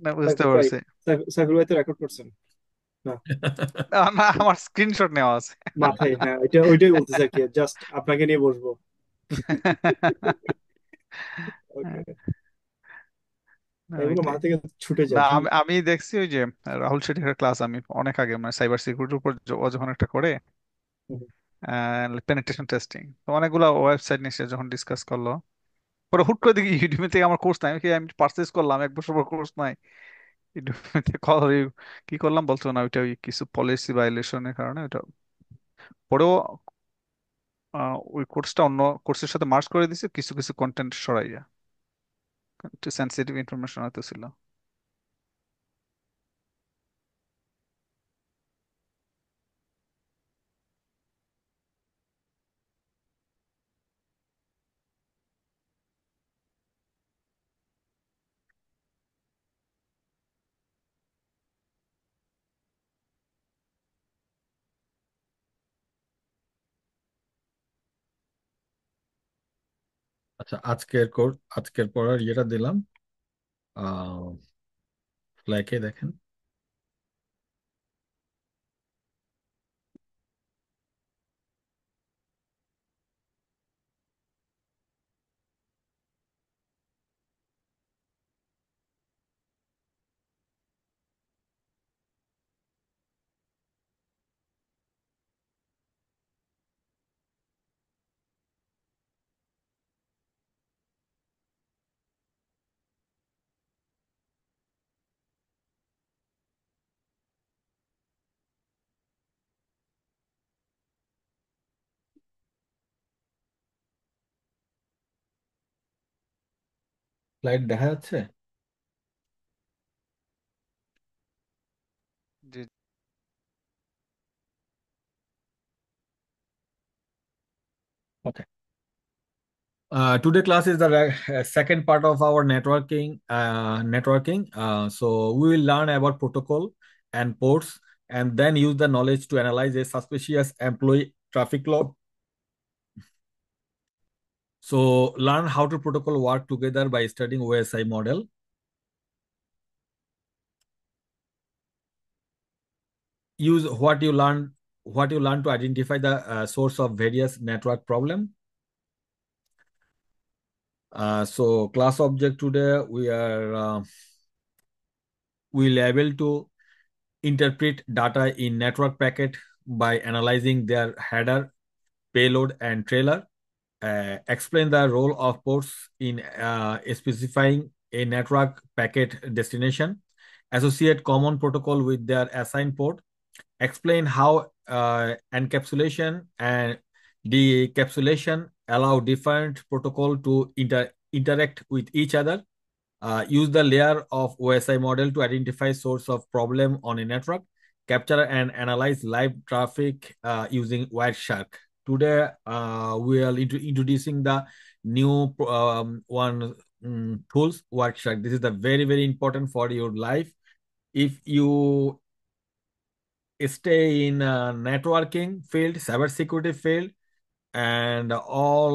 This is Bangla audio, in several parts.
না, বুঝতে ভাই, পারছি। সাইফুল ভাই তো রেকর্ড করছেন না? না, আমার স্ক্রিনশট নেওয়া আছে। মাথায়, হ্যাঁ, ওইটাই বলতেছে আর কি, জাস্ট আপনাকে নিয়ে বসবো। ওকে। না, এগুলো ওইটাই। মাথা থেকে ছুটে না, যায়। আমি আমি দেখছি ওই যে রাহুল শেঠির একটা ক্লাস, আমি অনেক আগে মানে সাইবার সিকিউরিটির উপর ও যখন একটা করে হুম। পেনিট্রেশন টেস্টিং, তো অনেকগুলো ওয়েবসাইট নিয়ে সে যখন ডিসকাস করলো, পরে হুট করে দেখি ইউডেমি থেকে আমার কোর্স নাই, আমি পারচেজ করলাম 1 বছর পর কোর্স নাই ইউডেমিতে। কি করলাম বলছো না, ওইটা ওই কিছু পলিসি ভাইলেশনের কারণে ওইটা পরেও ওই কোর্সটা অন্য কোর্সের সাথে মার্জ করে দিছে, কিছু কিছু কন্টেন্ট সরাইয়া, একটু সেন্সিটিভ ইনফরমেশন হয়তো ছিল। আচ্ছা, আজকের পড়ার ইয়েটা দিলাম, আহ ফ্ল্যাকে দেখেন। স্লাইড দেখা যাচ্ছে? জি। Okay. Today class is the second part of our networking. So we will learn about protocol and ports, and then use the knowledge to analyze a suspicious employee traffic log. So learn how to protocol work together by studying OSI model. Use what you learn to identify the source of various network problem. So class object today we'll able to interpret data in network packet by analyzing their header, payload, and trailer. Explain the role of ports in specifying a network packet destination. Associate common protocol with their assigned port. Explain how encapsulation and decapsulation allow different protocol to interact with each other. Use the layer of OSI model to identify source of problem on a network. Capture and analyze live traffic using Wireshark. Today, we are introducing the new one tools, Wireshark. This is the very, very important for your life. If you stay in networking field, cybersecurity field, and all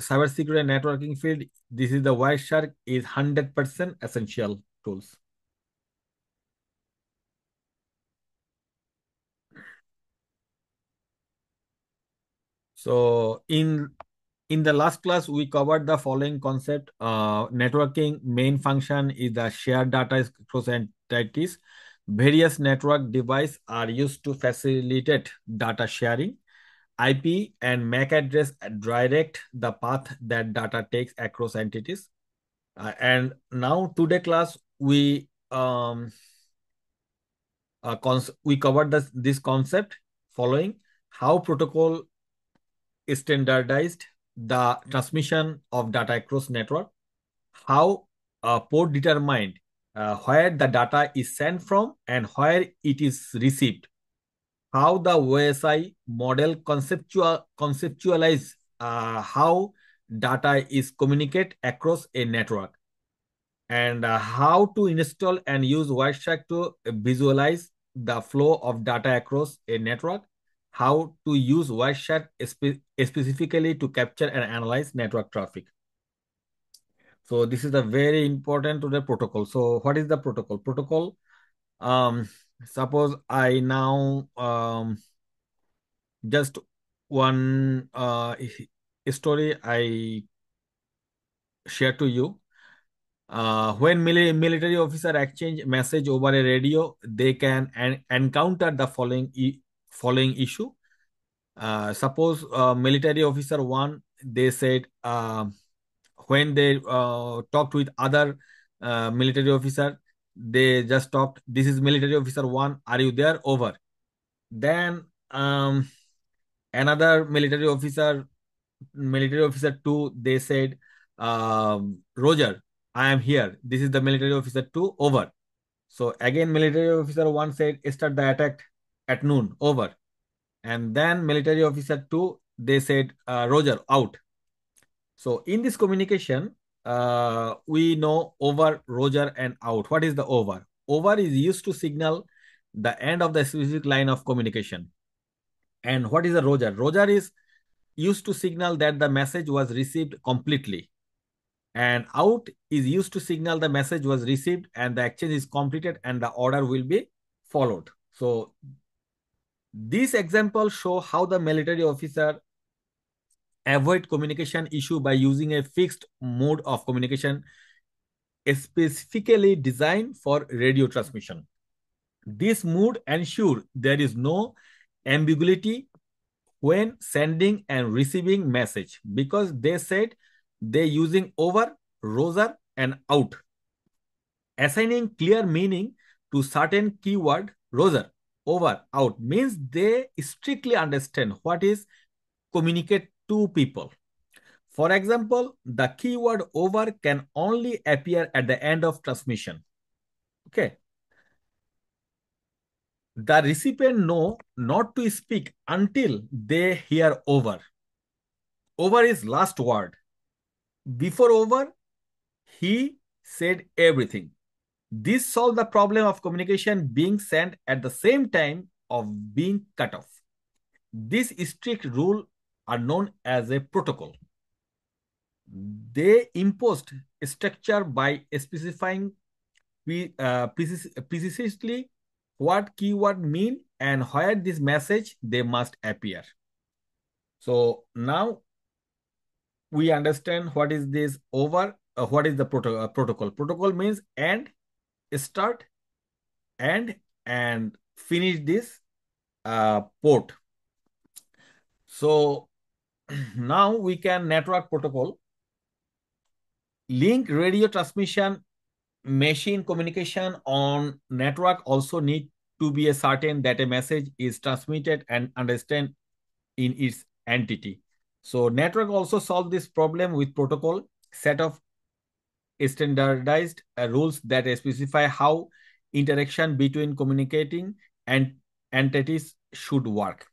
cybersecurity and networking field, this is the Wireshark is 100% essential tools. So in the last class, we covered the following concept. Networking main function is the shared data across entities. Various network devices are used to facilitate data sharing. IP and MAC address direct the path that data takes across entities. And now today class we covered this concept following how protocol standardized the transmission of data across network, how a port determined where the data is sent from and where it is received, how the OSI model conceptualize how data is communicate across a network, and how to install and use Wireshark to visualize the flow of data across a network, how to use Wireshark specifically to capture and analyze network traffic. So this is a very important to the protocol. So what is the protocol? Protocol, um, suppose I now just one story I share to you. When military officer exchange message over a radio, they can encounter the following issue. Suppose military officer one, they said when they talked with other military officer, they just talked. This is military officer one. Are you there? Over. Then another military officer two, they said, Roger, I am here. This is the military officer two. Over. So again, military officer one said, start the attack at noon. Over. And then military officer two, they said, Roger, out. So in this communication, we know over, Roger, and out. What is the over? Over is used to signal the end of the specific line of communication. And what is a Roger? Roger is used to signal that the message was received completely. And out is used to signal the message was received and the exchange is completed and the order will be followed. So these examples show how the military officer avoid communication issue by using a fixed mode of communication specifically designed for radio transmission. This mode ensures there is no ambiguity when sending and receiving message because they said they using over, roger, and out, assigning clear meaning to certain keyword. Roger, over, out means they strictly understand what is communicate to people. For example, the keyword over can only appear at the end of transmission. Okay. The recipient know not to speak until they hear over. Over is last word. Before over, he said everything. This solved the problem of communication being sent at the same time of being cut off. This strict rule are known as a protocol. They imposed structure by specifying precisely what keyword mean and where this message they must appear. So now we understand what is this over, what is the protocol. Protocol means and start and finish this port. So now we can network protocol, link radio transmission, machine communication on network also need to be a certain that a message is transmitted and understand in its entity. So network also solve this problem with protocol set of standardized rules that specify how interaction between communicating and entities should work.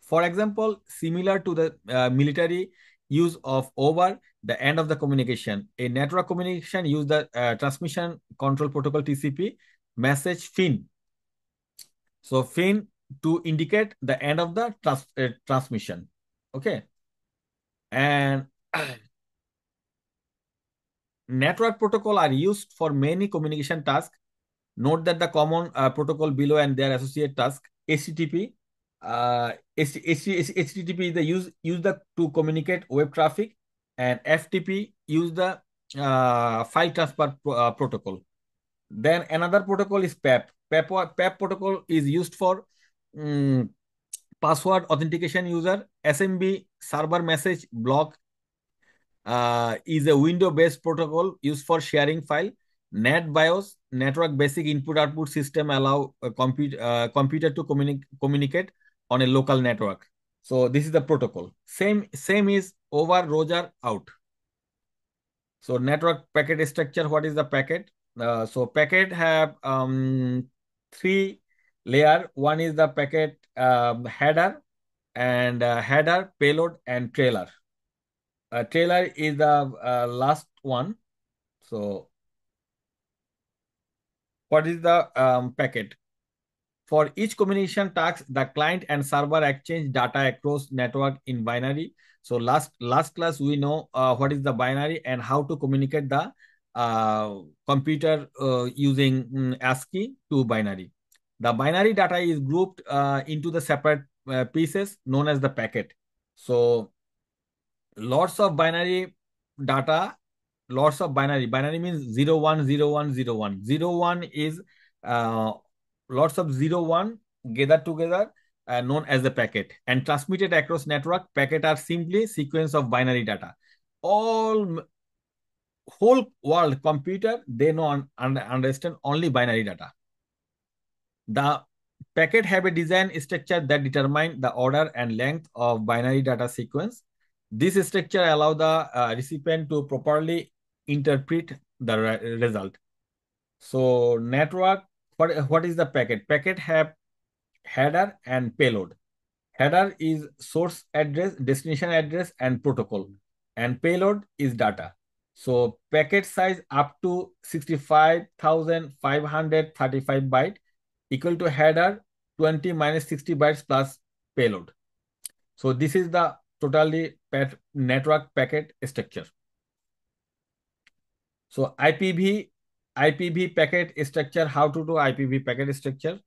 For example, similar to the military use of over the end of the communication, a network communication use the transmission control protocol TCP message FIN. So FIN to indicate the end of the transmission. Okay. And network protocol are used for many communication tasks. Note that the common protocol below and their associated task. HTTP. HTTP is the use the to communicate web traffic, and FTP use the file transfer protocol. Then another protocol is PEP. PEP protocol is used for password authentication user. SMB server message block is a window-based protocol used for sharing file. NetBIOS, network basic input-output system, allow a computer to communicate on a local network. So this is the protocol. Same is over, roger, out. So network packet structure, what is the packet? So packet have three layer. One is the packet header, and header, payload, and trailer. Trailer is the last one. So what is the packet? For each communication task, the client and server exchange data across network in binary. So last class we know what is the binary and how to communicate the computer using ASCII to binary. The binary data is grouped into the separate pieces known as the packet. So lots of binary data, lots of binary means 0 1 0 1 0 1. 0 1 is uh, lots of 0 1 gathered together, known as the packet, and transmitted across network. Packet are simply sequence of binary data. All whole world computer, they know and understand only binary data. The packet have a design structure that determine the order and length of binary data sequence. This structure allow the recipient to properly interpret the result. So network, what is the packet? Packet have header and payload. Header is source address, destination address, and protocol, and payload is data. So packet size up to 65,535 byte equal to header 20 minus 60 bytes plus payload. So this is the totally network packet structure. So IPv packet structure, how to do IPv packet structure?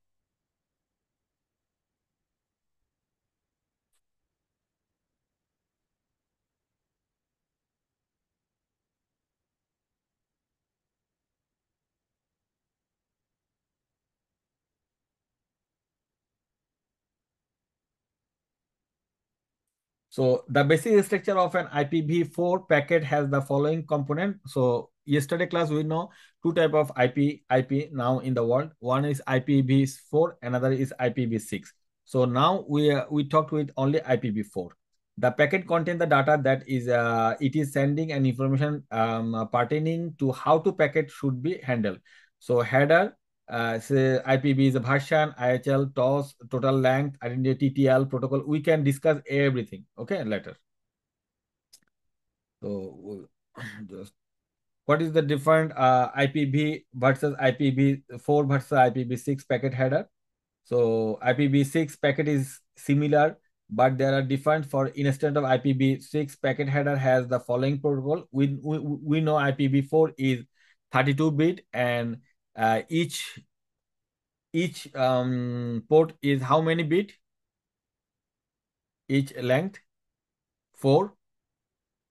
So the basic structure of an IPv4 packet has the following component. So yesterday class we know two type of IP now in the world. One is IPv4, another is IPv6. So now we talked with only IPv4. The packet contains the data that is it is sending an information pertaining to how to packet should be handled. So header, say IPv is a version, IHL, TOS, total length, identity, TTL, protocol. We can discuss everything, okay, later. So just what is the different IPv versus IPv4 versus IPv6 packet header? So IPv6 packet is similar, but there are different. For instead of IPv6 packet header has the following protocol. We know IPv4 is 32-bit, and each port is how many bit? Each length 4,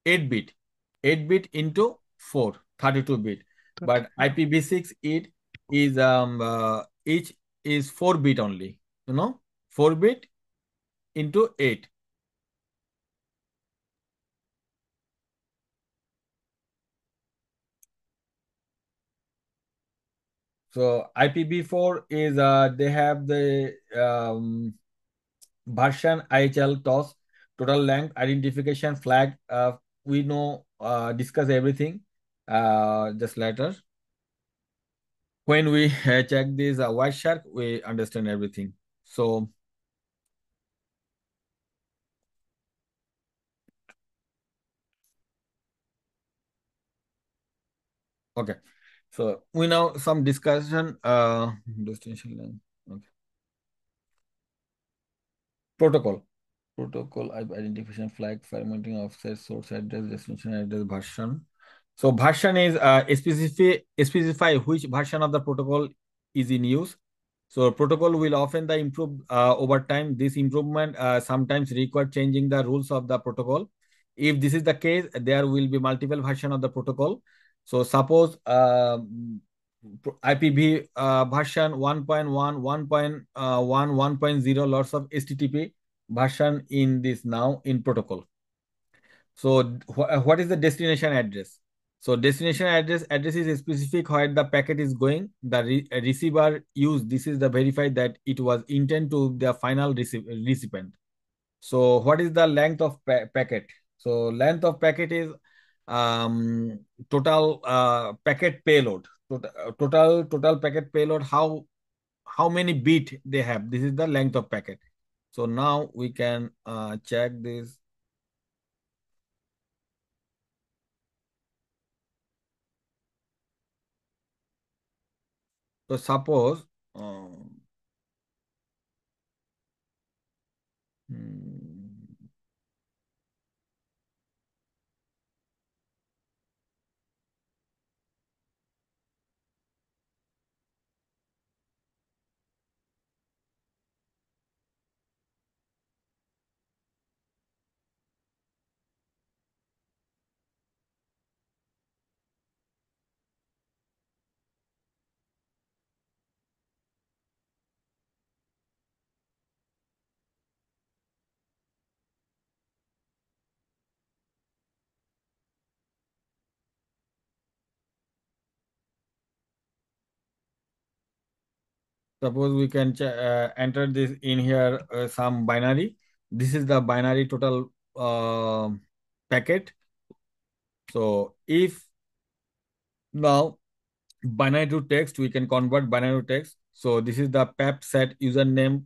8 bit. 8 bit into 4, 32-bit. But IPv6 it is each is 4 bit only. 4 bit into 8. So IPv4 is they have the version IHL TOS, total length, identification flag. We know discuss everything just later. When we check this Wireshark, we understand everything. So okay, so we know some discussion destination length. Okay. Protocol. Protocol identification flag, fragmenting offset, source address, destination address, version. So version is specify which version of the protocol is in use. So protocol will often the improve over time. This improvement sometimes require changing the rules of the protocol. If this is the case, there will be multiple version of the protocol. So suppose IPv version 1.1, 1.1, 1.0, lots of HTTP version in this now in protocol. So what is the destination address? So destination address is specific where the packet is going. The receiver use this is the verify that it was intended to the final recipient. So what is the length of packet? So length of packet is total packet payload. Total packet payload. How many bit they have? This is the length of packet. So now we can check this. So suppose Suppose we can enter this in here some binary. This is the binary total packet. So if now binary to text, we can convert binary to text. So this is the pep set username.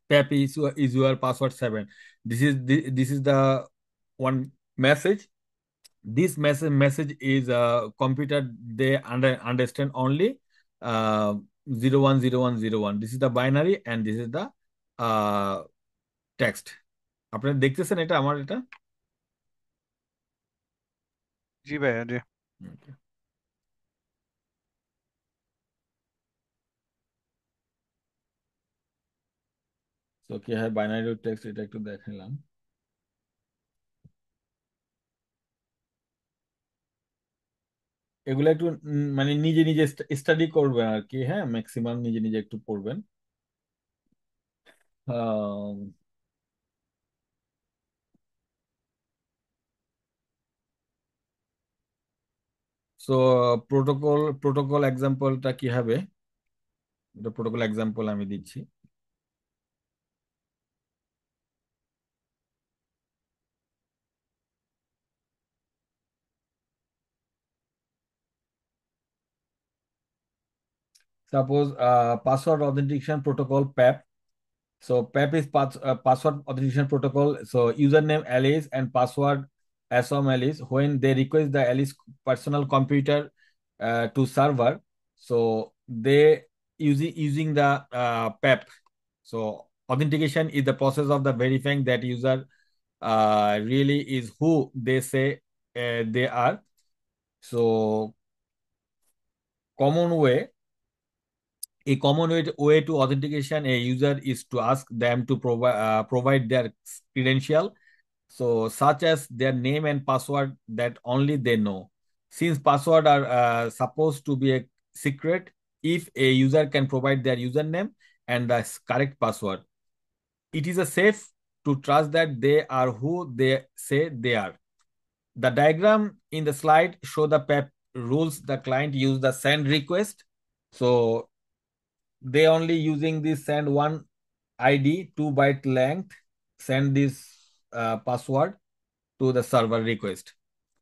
Pep is your password 7. This is the one message. This message is computer they understand only uh 010101. This is the binary and this is the uh text. আপনারা দেখতেছেন এটা আমার এটা? জি ভাইয়া, জি। Okay. তো কি হয় বাইনারি টেক্সট এটা একটু দেখালাম। এগুলো একটু মানে নিজে নিজে স্টাডি করবেন আর কি, হ্যাঁ ম্যাক্সিমাম নিজে নিজে একটু পড়বেন। সো প্রোটোকল এক্সাম্পলটা কি হবে, এটা প্রোটোকল এক্সাম্পল আমি দিচ্ছি। Suppose password authentication protocol PAP. So PAP is password authentication protocol. So username Alice and password ASOM Alice. When they request the Alice personal computer to server, so they using the PAP. So authentication is the process of the verifying that user really is who they say they are. So common way A common way to authentication a user is to ask them to provide their credential, so such as their name and password that only they know. Since password are supposed to be a secret, if a user can provide their username and the correct password, it is a safe to trust that they are who they say they are. The diagram in the slide show the PEP rules. The client use the send request. So they only using this send one ID 2 byte length, send this password to the server request.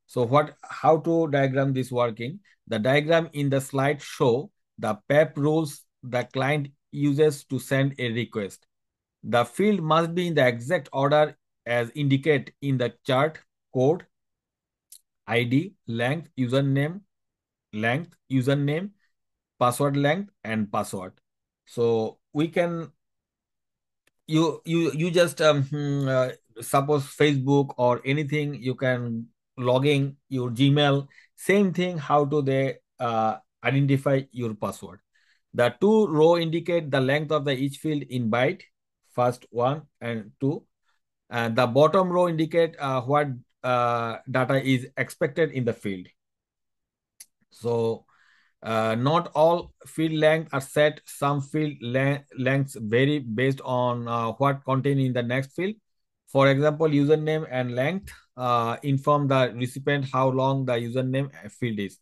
So how to diagram this working? The diagram in the slide show the PEP rules the client uses to send a request. The field must be in the exact order as indicate in the chart: code, ID, length, username, password length, and password. So we can you just suppose Facebook or anything, you can logging your Gmail, same thing. How do they identify your password? The two row indicate the length of the each field in byte, first one and two, and the bottom row indicate what data is expected in the field. So not all field length are set. Some field lengths vary based on what contained in the next field. For example, username and length inform the recipient how long the username field is.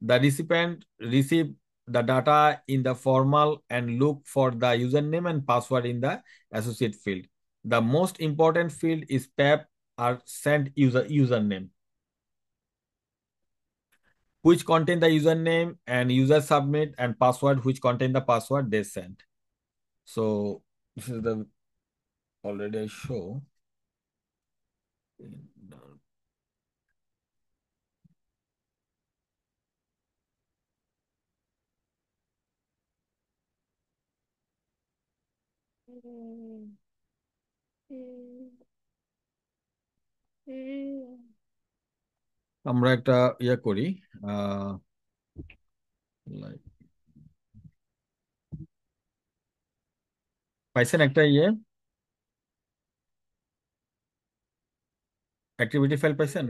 The recipient receive the data in the formal and look for the username and password in the associate field. The most important field is PEP or sent username, which contain the username, and user submit and password which contain the password they sent. So this is the already I show. আমরা একটা ইয়ে করি, আহ like পাইছেন একটা অ্যাক্টিভিটি ফাইল পাইছেন?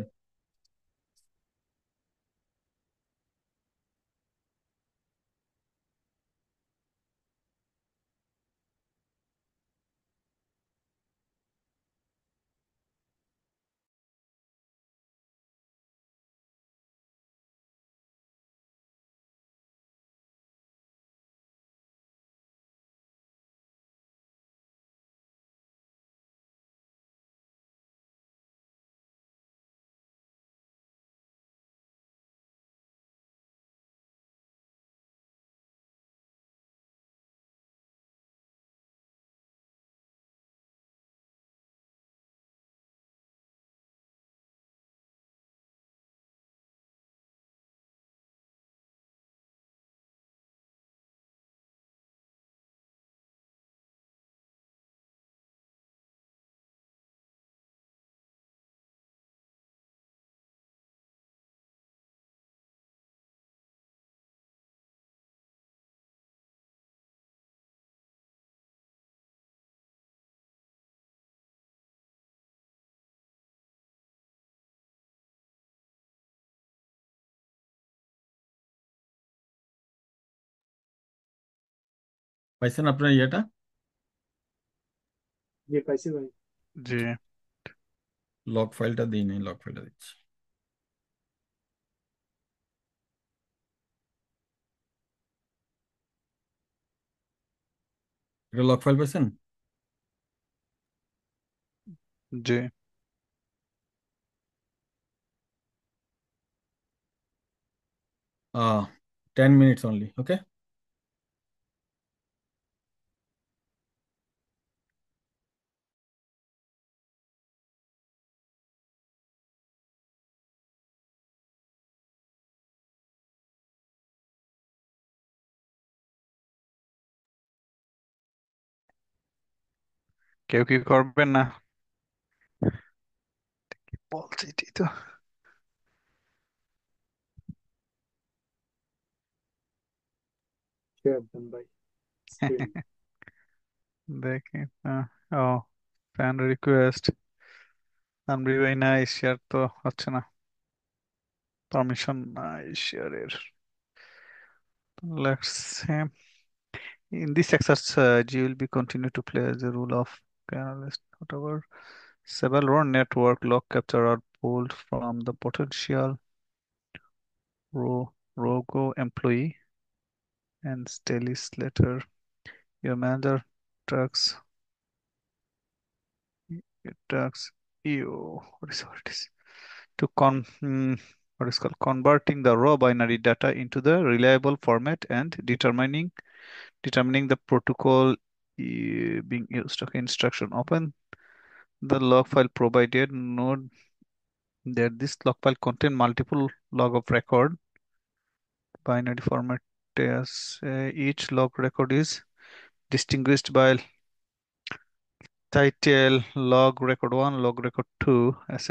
পাইছেন আপনার ইয়েটা? যে পাইছি ভাই। জি। লগ ফাইলটা দিই নাই, লগ ফাইলটা দিচ্ছি। এটা লগ ফাইল পাইছেন? জি। 10 minutes only, okay? কেউ কি করবেন না? বলছি এটাই তো। শেয়ার দেন ভাই স্ক্রিন। দেখি। ও, ফ্যান রিকোয়েস্ট। তানভীর ভাই নাই, শেয়ার তো হচ্ছে না। পারমিশন নাই শেয়ারের। Let's say. In this exercise, you will be continue to play the role of analyst. Whatever several row network log capture are pulled from the potential rogo employee and Stellis letter. Your manager tracks tracks you. What it is to what is called converting the raw binary data into the reliable format and determining the protocol being used. Okay, instruction open the log file provided. Note that this log file contain multiple log of record binary format as each log record is distinguished by title log record 1 log record 2 etc.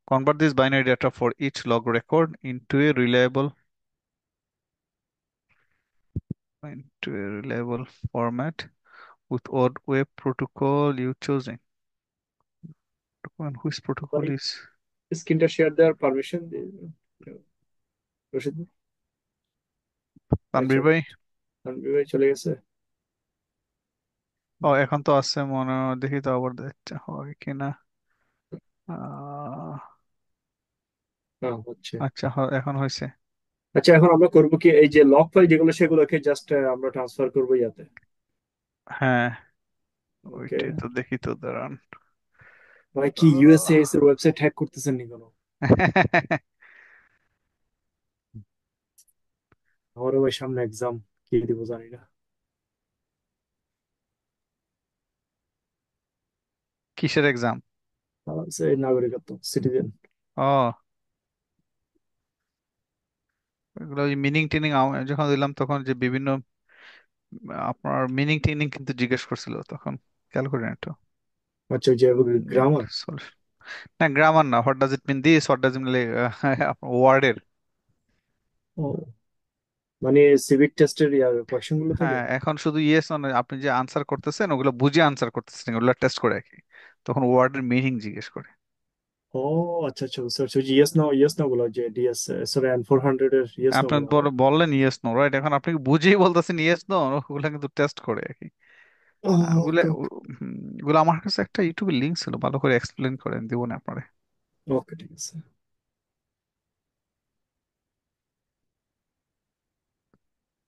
Convert this binary data for each log record into a reliable format with what web protocol you choosing. And which ভাই protocol is স্ক্রিনটা শেয়ার দেওয়ার পারমিশন রশিদ ভাই? এক তানভীর ভাই? সেকেন্ড, তানভীর ভাই চলে গেছে। ও, এখন তো আছে মনে হয়। দেখি তো আবার দেখতে হয় কিনা। আহ, হ্যাঁ হচ্ছে। আচ্ছা, এখন হয়েছে। আচ্ছা এখন আমরা করবো কি, এই যে লক ফাইল যেগুলো সেগুলোকে জাস্ট আমরা ট্রান্সফার করবো ইয়াতে। হ্যাঁ, ওকে ওইটাই তো। দেখি তো, দাঁড়ান। ভাই, কি আহ, ইউএসএএস এর ওয়েবসাইট হ্যাক করতেছেন নি কোনো? আমারও ভাই সামনে এক্সাম, কি দিব জানি না। কিসের এক্সাম? নাগরিকত্ব, সিটিজেন। ও, এগুলো মিনিং টিনিং যখন দিলাম তখন যে বিভিন্ন আপনার মিনিং টিনিং কিন্তু জিজ্ঞেস করছিল তখন। খেয়াল করেন একটু। আচ্ছা ওই যে Need গ্রামার। solution. না, গ্রামার না। What does it mean this, what does it mean ওয়ার্ডের। ও মানে সিভিক টেস্টের ইয়ার কোয়েশ্চেন গুলো থাকে। হ্যাঁ, এখন শুধু ইয়েস মানে আপনি যে আনসার করতেছেন ওগুলো বুঝে আনসার করতেছেন, ওগুলো টেস্ট করে আর কি। তখন ওয়ার্ডের মিনিং জিজ্ঞেস করে। ও আচ্ছা আচ্ছা বুঝতে পারছি, ওই যে ইয়েস নো, ইয়েস নো গুলো, যে ডিএস সরি N400 এর ইয়েস নো আপনার গুলো। বললেন ইয়েস নো, রাইট? এখন আপনি কি বুঝেই বলতেছেন ইয়েস নো, ওগুলা কিন্তু টেস্ট করে আর কি। ওগুলা ওকে ওগুলো আমার কাছে একটা ইউটিউবে লিঙ্ক ছিল, ভালো করে এক্সপ্লেন করেন, দিব না আপনারে। ওকে ঠিক আছে।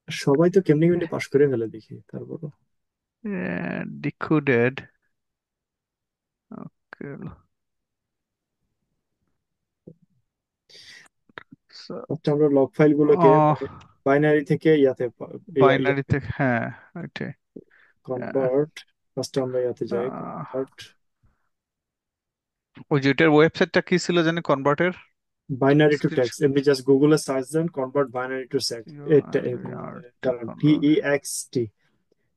সবাই তো কেমনি কেমনি পাশ করে ফেলে দেখি, তারপর। ডিকোডেড। ওকে। আচ্ছা আমরা লগ ফাইল গুলোকে বাইনারি থেকে ইয়াতে বাইনারি থেকে, হ্যাঁ, ওইটাই। কনভার্ট। ফার্স্ট আমরা ইয়াতে যাই, কনভার্ট ওই যে ওইটার ওয়েবসাইটটা কি ছিল জানি, কনভার্টের বাইনারি টু টেক্সট। স্ক্রিনশট। এমনি জাস্ট গুগলে সার্চ দেন কনভার্ট বাইনারি টু টেক্সট। এটা দাঁড়ান, PEXT,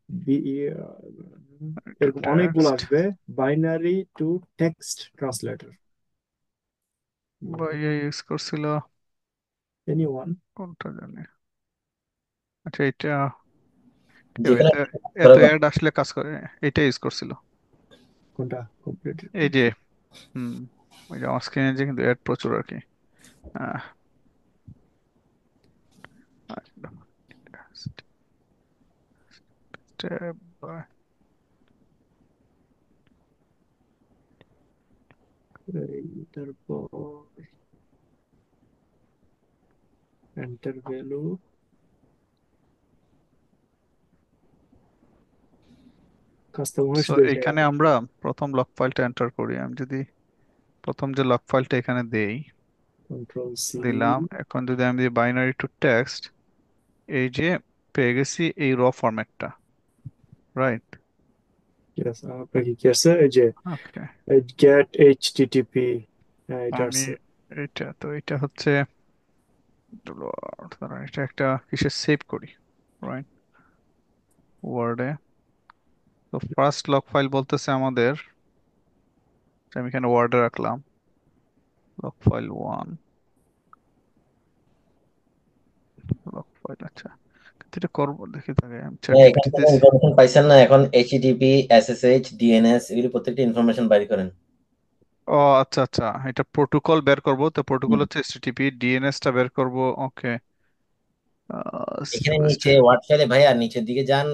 বিই এরকম অনেকগুলো টেক্সট আসবে। Binary to text translator. বা ইয়ে ইউজ করছিল। এনিওয়ান। কোনটা জানি। আচ্ছা, এটা যেখানে এত এত অ্যাড আসলে কাজ করে। এটা ইউজ করছিল। কোনটা কমপ্লিট? এই যে, হুম, ওই যে আমার স্ক্রিনে যে কিন্তু অ্যাড প্রচুর আর কি। আহ, step by তারপর এন্টার ভ্যালু, কাজটা মনে হয় সো শুধু এটা। এখানে আমরা প্রথম লগ ফাইলটা এন্টার করি। আমি যদি প্রথম যে লগ ফাইলটা এখানে দেই, কন্ট্রোল সি। দিলাম, এখন যদি আমি দিই বাইনারি টু টেক্সট, এই যে পেয়ে গেছি এই র ফরম্যাটটা, রাইট? আপনার কি কি আছে? এই যে ওকে, গেট এইচটিটিপি, হ্যাঁ এটা আমি আছে। এটা হচ্ছে, দাঁড়ান, এটা একটা কিসে সেভ করি, রাইট? ওয়ার্ডে। তো ফার্স্ট লগ ফাইল বলতেছে আমাদের, আমি এখানে ওয়ার্ডে রাখলাম log file one, log file, আচ্ছা। কিন্তু এটা করবো দেখি, তাকে আমি চ্যাট এখান জিপিটিতে। থেকে ইনফরমেশন পাইছেন না? এখন এইচটিটিপি, এসএসএইচ, ডিএনএস এগুলি প্রত্যেকটা ইনফরমেশন বাইর করেন। ও আচ্ছা আচ্ছা, এটা প্রোটোকল বের করব, তো প্রোটোকল হুম। হচ্ছে এসটিটিপি, ডিএনএস টা বের করব। ওকে, এখানে নিচে ওয়ার্ড ফাইলে ভাইয়া নিচের দিকে যান,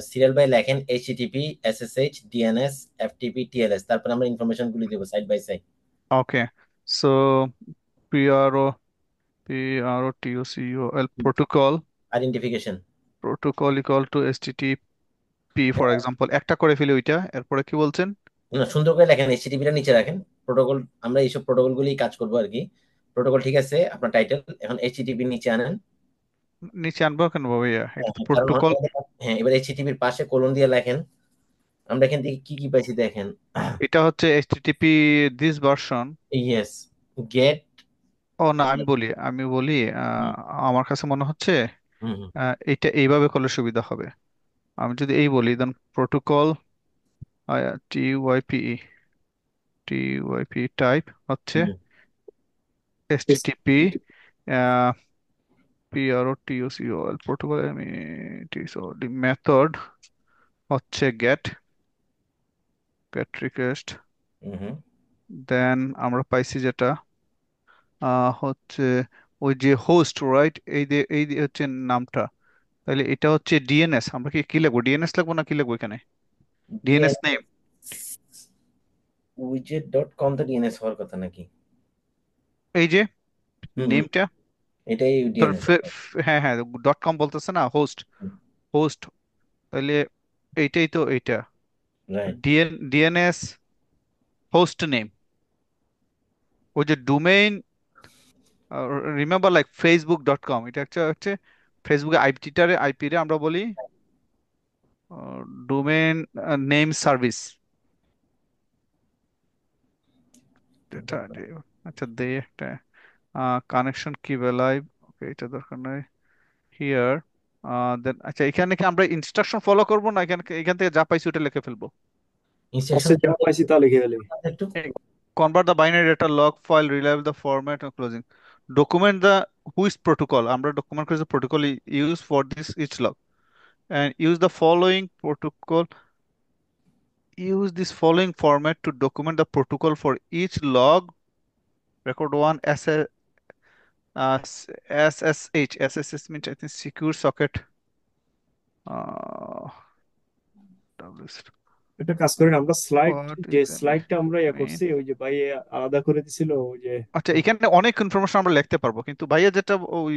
সিরিয়াল বাই লেখেন HTTP, SSH, DNS, FTP, TLS, তারপর আমরা ইনফরমেশন গুলি দেবো side by side. Okay, so PRO PROTOCOL protocol, identification. Protocol equal to STTP for example, একটা করে ফেলি ওইটা, এরপরে কি বলছেন? না, সুন্দর করে লেখেন, এইচটিটিপিটা নিচে রাখেন। প্রোটোকল, আমরা এইসব প্রোটোকল গুলি কাজ করবো আর কি। প্রোটোকল ঠিক আছে, আপনার টাইটেল এখন এইচটিটিপি নিচে আনেন। নিচে আনবো কেন ভাইয়া, এটা হ্যাঁ, তো কারণ প্রোটোকল। হ্যাঁ, এবার এইচটিটিপির পাশে কোলন দিয়ে লেখেন। আমরা এখান থেকে কি কি পাইছি দেখেন। এটা হচ্ছে HTTP this version. Yes, get. ও না, আমি বলি হুম আমার কাছে মনে হচ্ছে হুম হুম। এটা এইভাবে করলে সুবিধা হবে। আমি যদি এই বলি, দেন প্রোটোকল টিওয়াইপি, টিওয়াইপি টাইপ হচ্ছে হুম। এসটিটিপি পিআরওটিওসিওএল প্রোটোকল, আমি মেথড হচ্ছে গেট, গেট রিকোয়েস্ট। হুম হুম। দেন আমরা পাইছি যেটা হচ্ছে ওই যে হোস্ট, রাইট? এই যে হচ্ছে নামটা, তাহলে এটা হচ্ছে ডিএনএস। আমরা কি কি লিখবো, ডিএনএস লিখবো না কি লিখবো এখানে? ডিএনএস নেম, উইজেট ডট কম তো ডিএনএস হওয়ার কথা নাকি? এই যে হুম হুম। নেমটা। এটাই তোর ডিএনএস। হ্যাঁ হ্যাঁ, ডট কম বলতেছে না, হোস্ট, হোস্ট, তাহলে এইটাই তো এইটা, রাইট। ডিএনএস হোস্ট নেম, ওই যে ডোমেইন, রিমেম্বার লাইক facebook.com, এটা হচ্ছে ফেসবুকে আইপি রে আমরা বলি ডোমেইন নেম সার্ভিস। এটা আচ্ছা, দেই একটা কানেকশন কি বেলায়, ওকে এটা দরকার নাই হিয়ার। দেন আচ্ছা, এখানে কি আমরা ইনস্ট্রাকশন ফলো করবো না এখান এখান থেকে যা পাইছি ওটা লিখে ফেলবো? ইনস্ট্রাকশন আচ্ছা যা পাইছি তা লিখে ফেলি। একটু। Convert the binary data log file, reliable the format and closing. Document the whose protocol. আমরা document করেছি protocol use for this each log. And use the following protocol. Use this following format to document the protocol for each log. Record one SSH. SSH means I think secure socket. Uh, WS একটা কাজ করেন, আমরা স্লাইড, what যে is the স্লাইডটা আমরা main? করছি ওই যে ভাই আলাদা করে দিছিল ওই যে। আচ্ছা, এখানে অনেক ইনফরমেশন আমরা লিখতে পারবো, কিন্তু ভাইয়া যেটা ওই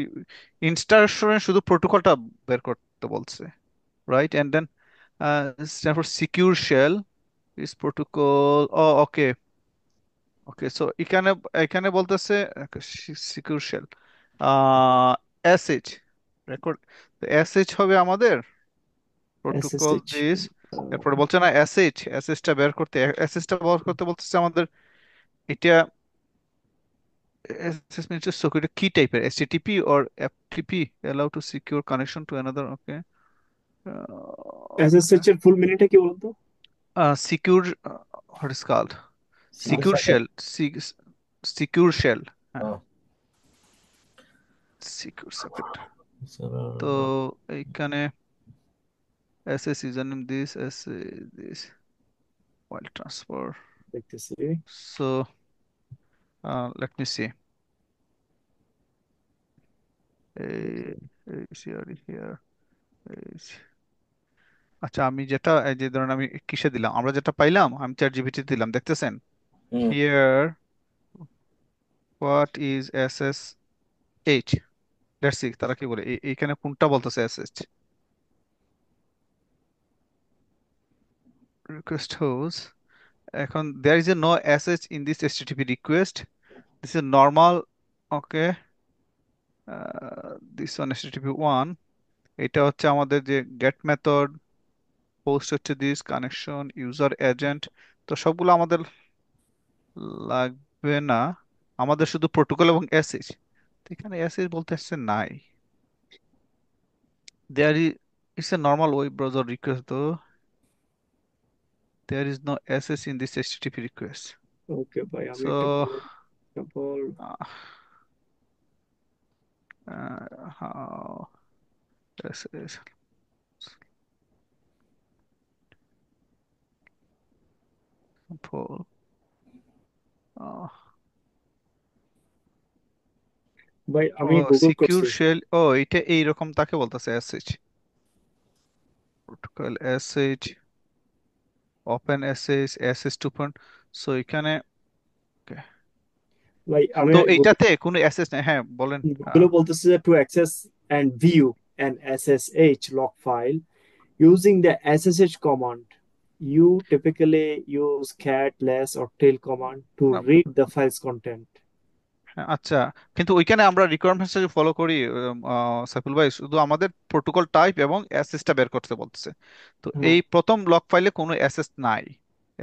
ইনস্ট্রাকশনে শুধু প্রোটোকলটা বের করতে বলছে, right? And then stand for secure shell is protocol. Oh, okay, okay. So এখানে এখানে বলতেছে secure shell sh রেকর্ড, তো sh হবে আমাদের প্রোটোকল এসএসএইচ। দিস। এরপরে বলছে না sh টা বের করতে, sh টা বের করতে বলতেছে আমাদের এটা assessment is security key type HTTP or FTP allow to secure connection to another. Okay. Okay. SSH এর ফুল মিনিটটা কি বলতো? Secure, what is called? Secure Secure socket. shell. Secure shell. হ্যাঁ, ও, secure socket. তো এইখানে SS username this, this file transfer. দেখতেছি। So let me see. A, here, here. আচ্ছা, আমি যেটা এই যে ধরুন আমি কিসে দিলাম, আমরা যেটা পাইলাম আমি চ্যাট জিপিটি দিলাম, দেখতেছেন হুম। Here what is S S H, let's see তারা কি বলে, এইখানে কোনটা বলতেছে এস এইচ, রিকোয়েস্ট হোজ, এখন there is a no sh in this http request, this is normal, okay, this one http 1, এটা হচ্ছে আমাদের যে get method, post হচ্ছে this connection user agent, তো সবগুলো আমাদের লাগবে না, আমাদের শুধু প্রোটোকল এবং sh, তো এখানে sh বলতে আসছে নাই, there is, it's a normal web browser request though, there is no sh in this http request, ওকে ভাই, আমি একটা so cable uh, how sh simple, uh, ভাই ও আমি গুগল সিকিউর করছি। শেল, ও এটা এইরকম তাকে বলতেছে SH, protocol SH, open SH, SH 2 so এখানে okay. ভাই আমি তো এইটাতে কোনো এসএস নাই, হ্যাঁ বলেন। গুগলে বলতেছে যে to access and view an SSH log file using the SSH command, you typically use cat, less, or tail command to না, read the file's content. হ্যাঁ, আচ্ছা, কিন্তু ওইখানে আমরা রিকোয়ারমেন্টস যদি ফলো করি সাইফুল ভাই, শুধু আমাদের প্রোটোকল টাইপ এবং এসএসটা বের করতে বলতেছে, তো হ্যাঁ, এই প্রথম লগ ফাইলে কোনো এসএস নাই,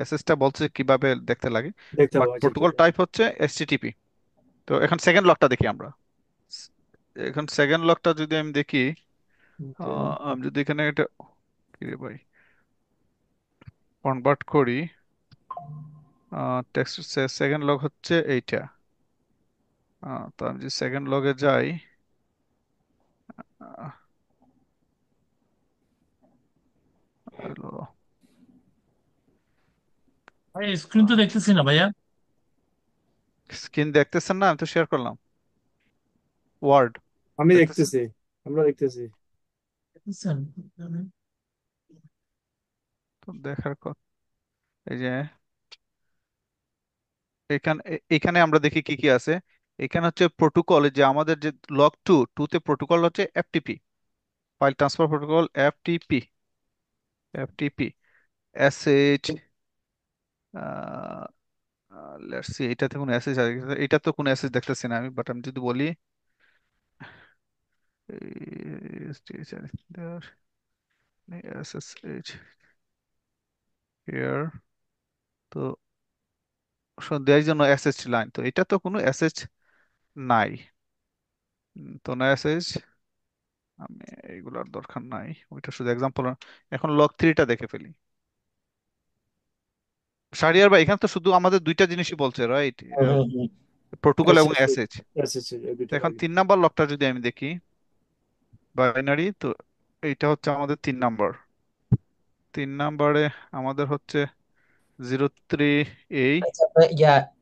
এসএসটা বলছে কিভাবে দেখতে লাগে, দেখতে বাট পাবো। আচ্ছা ঠিক প্রোটোকল আছে। টাইপ হচ্ছে এইচটিটিপি। তো এখন সেকেন্ড লগটা দেখি আমরা, এখন সেকেন্ড লগটা যদি আমি দেখি, ওকে। আমি যদি এখানে এটা কি রে ভাই কনভার্ট করি, টেক্সট সেকেন্ড লগ হচ্ছে এইটা, তো আমি যদি সেকেন্ড লগে যাই, ভাই স্ক্রিন তো দেখতেছি না ভাইয়া। স্ক্রিন দেখতেছেন না, আমি তো শেয়ার করলাম ওয়ার্ড, আমি দেখতেছেন, দেখতেছি, আমরা দেখতেছি। দেখতেছেন? তো দেখার কথা, এই যে এখানে এখানে আমরা দেখি কি কি আছে, এখানে হচ্ছে প্রোটোকল, যে আমাদের যে লগ টু, টুতে প্রোটোকল হচ্ছে FTP, file transfer protocol, FTP, FTP, SH, let's see এটাতে কোনো এসএইচ আছে কিনা? এটা তো কোনো এসএইচ দেখতেছি না আমি, বাট আমি যদি বলি এসএসএইচ হিয়ার, তো দেওয়ার জন্য এসএইচ লাইন, তো এটা তো কোনো এসএইচ নাই, তো না এসএইচ, আমি এইগুলোর দরকার নাই, ওইটা শুধু এক্সাম্পল। এখন লগ থ্রিটা দেখে ফেলি, শাহরিয়ার ভাই এখানে তো শুধু আমাদের দুইটা জিনিসই বলছে, রাইট, হুম, হুম, হুম। প্রোটোকল এবং এসএসএইচ, এসএইচ। এসএসএইচ এই তো দুটো এখন লাগে। 3 নাম্বার লকটা যদি আমি দেখি, বাইনারি, তো এইটা হচ্ছে আমাদের 3 নাম্বার, 3 নাম্বারে আমাদের হচ্ছে 03 এই, আচ্ছা আপনার